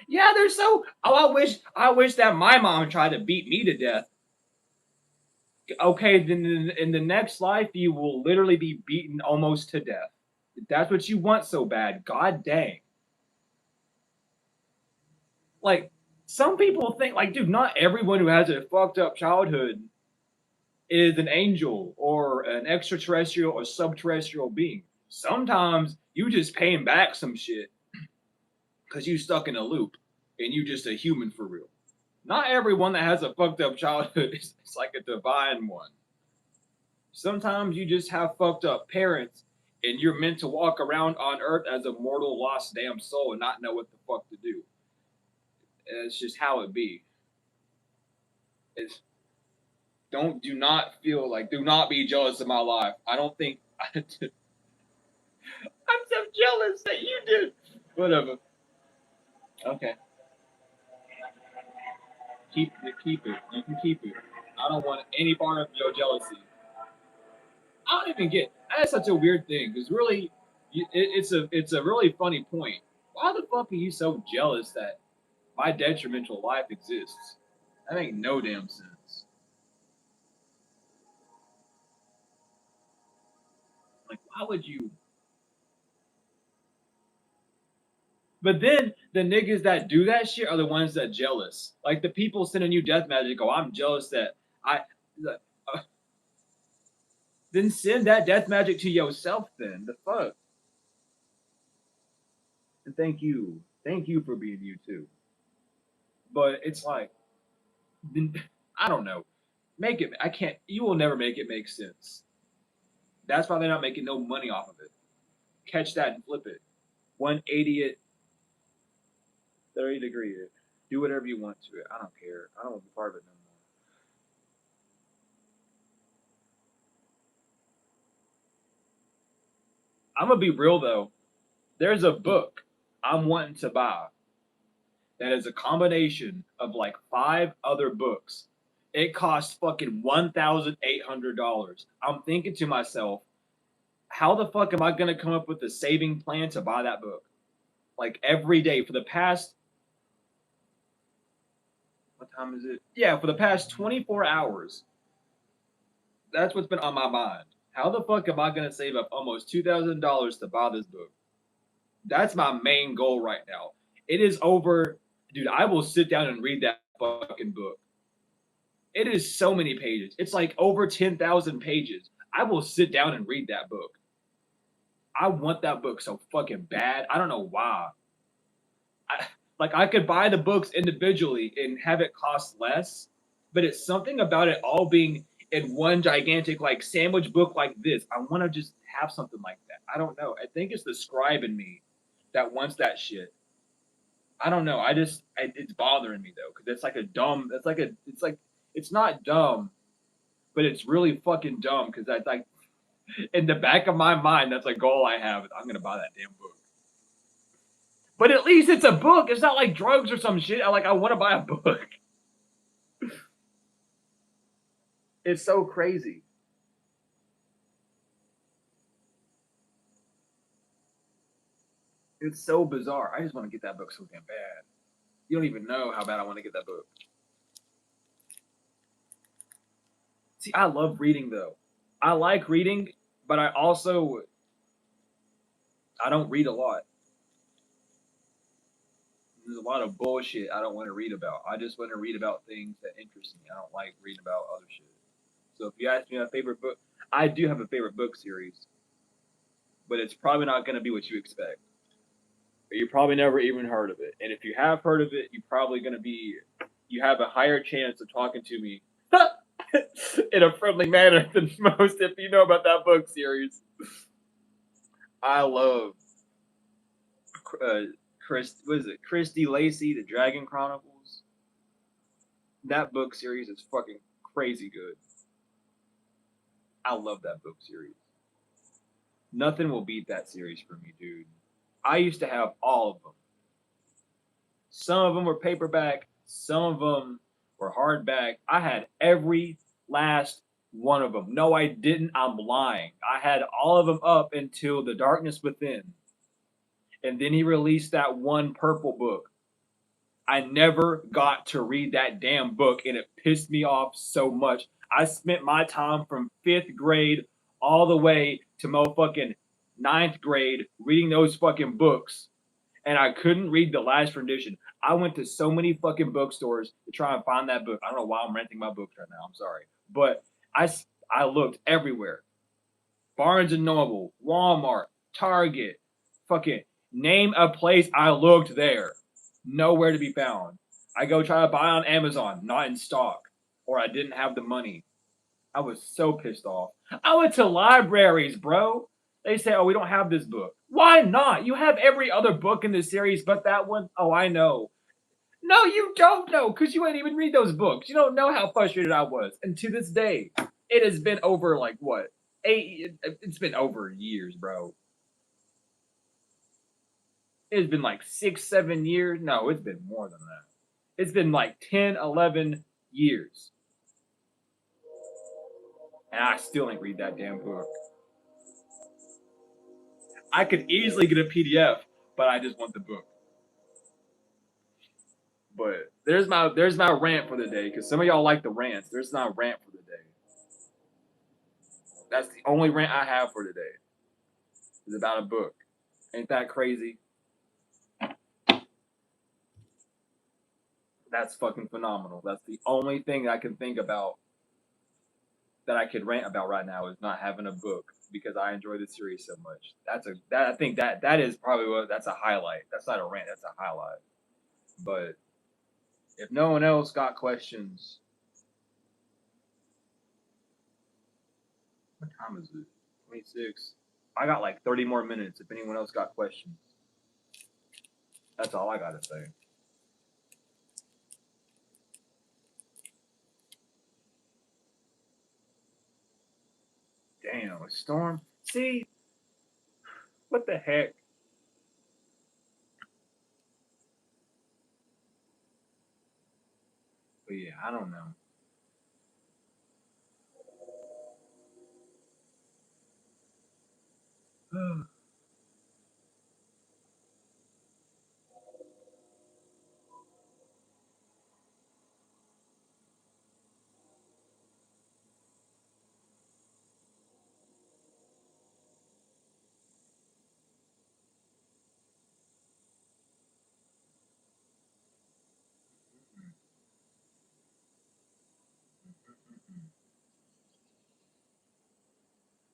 yeah, they're so. Oh, I wish that my mom tried to beat me to death. Okay, then in the next life, you will literally be beaten almost to death. If that's what you want so bad, god dang. Like, some people think, like, dude, not everyone who has a fucked up childhood is an angel or an extraterrestrial or subterrestrial being. Sometimes you just paying back some shit because you stuck in a loop and you just a human for real. Not everyone that has a fucked up childhood is like a divine one. Sometimes you just have fucked up parents And you're meant to walk around on Earth as a mortal, lost damn soul and not know what the fuck to do. It's just how it be. It's do not feel like do not be jealous of my life. I don't think I'm so jealous that you did. Whatever. Okay. Keep it. You can keep it. I don't want any part of your jealousy. I don't even get. That's such a weird thing because really, it's a really funny point. Why the fuck are you so jealous that my detrimental life exists? That makes no damn sense. Like, why would you? But then the niggas that do that shit are the ones that jealous. Like the people sending you death magic. Oh, I'm jealous that I. Uh, then send that death magic to yourself. Then the fuck. And thank you for being you too. But it's like, I don't know. Make it. I can't. You will never make it make sense. That's why they're not making no money off of it. Catch that and flip it. 180 it, 30-degree it. Do whatever you want to it. I don't care. I don't want to be part of it no more. I'm gonna be real though. There's a book I'm wanting to buy that is a combination of like 5 other books. It costs fucking $1,800. I'm thinking to myself, how the fuck am I gonna come up with a saving plan to buy that book? Like every day for the past what time is it? Yeah, for the past 24 hours. That's what's been on my mind. How the fuck am I gonna save up almost $2,000 to buy this book? That's my main goal right now. It is over, dude. I will sit down and read that fucking book. It is so many pages. It's like over 10,000 pages. I will sit down and read that book. I want that book so fucking bad. I don't know why. I, like I could buy the books individually and have it cost less, but it's something about it all being in one gigantic like sandwich book like this. I want to just have something like that. I don't know. I think it's the scribe in me that wants that shit. I don't know. It's bothering me though because it's like a dumb. It's like a. It's like it's not dumb, but it's really fucking dumb because that's like in the back of my mind that's a goal I have. I'm gonna buy that damn book. But at least it's a book. It's not like drugs or some shit. I want to buy a book. It's so crazy. It's so bizarre. I just want to get that book so damn bad. You don't even know how bad I want to get that book. See, I love reading though. I like reading, but I don't read a lot. There's a lot of bullshit I don't want to read about. I just want to read about things that interest me. I don't like reading about other shit. So if you ask me my favorite book, I do have a favorite book series, but it's probably not going to be what you expect. You probably never even heard of it. And if you have heard of it, you have a higher chance of talking to me in a friendly manner than most if you know about that book series. I love uh, what is it? Christy Lacey, The Dragon Chronicles. That book series is fucking crazy good. I love that book series. Nothing will beat that series for me, dude. I used to have all of them. Some of them were paperback, some of them were hardback. I had every last one of them. No, I didn't. I'm lying. I had all of them up until The Darkness Within. And then he released that one purple book. I never got to read that damn book, and it pissed me off so much. I spent my time from 5th grade all the way to motherfucking ninth grade reading those fucking books, and I couldn't read the last rendition. I went to so many fucking bookstores to try and find that book. I don't know why I'm renting my books right now. I'm sorry, but I I looked everywhere. Barnes and Noble, Walmart, Target, fucking name a place I looked there. Nowhere to be found. I go try to buy on Amazon, not in stock, or I didn't have the money. I was so pissed off. I went to libraries, bro. They say, oh, we don't have this book. Why not? You have every other book in the series but that one. Oh, I know. No, you don't know because you ain't even read those books. You don't know how frustrated I was. And to this day, it has been over like what? It's been over years, bro. It's been like 6, 7 years. No, it's been more than that. It's been like 10, 11 years. And I still ain't read that damn book. I could easily get a PDF, but I just want the book. But there's my rant for the day, because some of y'all like the rants. There's not a rant for the day. That's the only rant I have for today. It's about a book. Ain't that crazy? That's fucking phenomenal. That's the only thing I can think about that I could rant about right now is not having a book because I enjoy the series so much. I think that is probably that's a highlight. That's not a rant. That's a highlight. But if no one else got questions, what time is it? 26. I got like 30 more minutes. If anyone else got questions, that's all I gotta say. Damn, a storm. See, what the heck? But yeah, I don't know.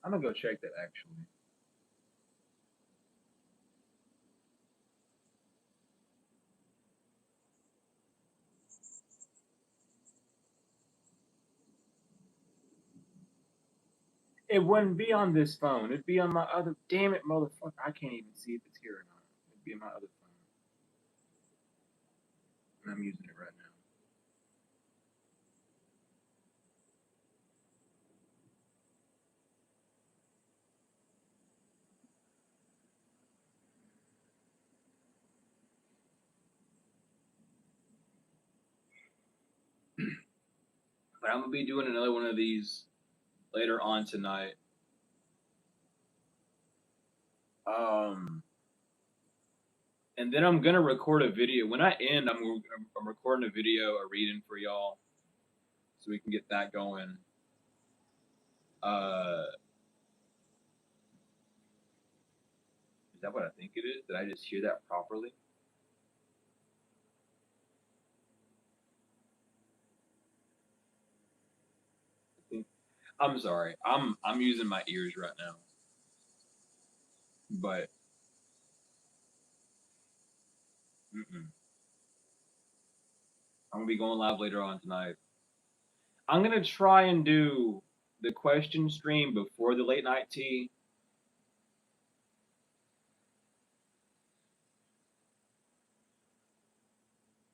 I'm gonna go check that actually. It wouldn't be on this phone. It'd be on my other. Damn it, motherfucker! I can't even see if it's here or not. It'd be on my other phone, and I'm using it right now. But I'm gonna be doing another one of these later on tonight. Um, and then I'm gonna record a video. When I end, I'm recording a video, a reading for y'all, so we can get that going. Is that what I think it is? Did I just hear that properly? I think, I'm sorry. I'm using my ears right now. But mm-mm. I'm gonna be going live later on tonight. I'm gonna try and do the question stream before the late night tea.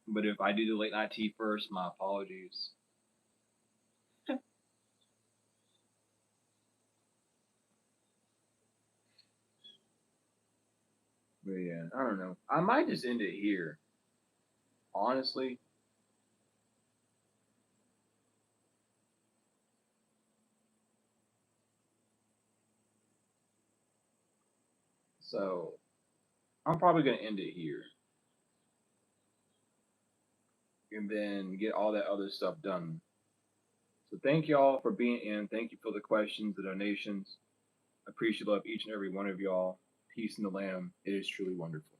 But if I do the late night tea first, my apologies. But yeah, I don't know. I might just end it here, honestly. So I'm probably gonna end it here, and then get all that other stuff done. So thank y'all for being in. Thank you for the questions, the donations. I appreciate love each and every one of y'all. Peace in the Lamb. It is truly wonderful.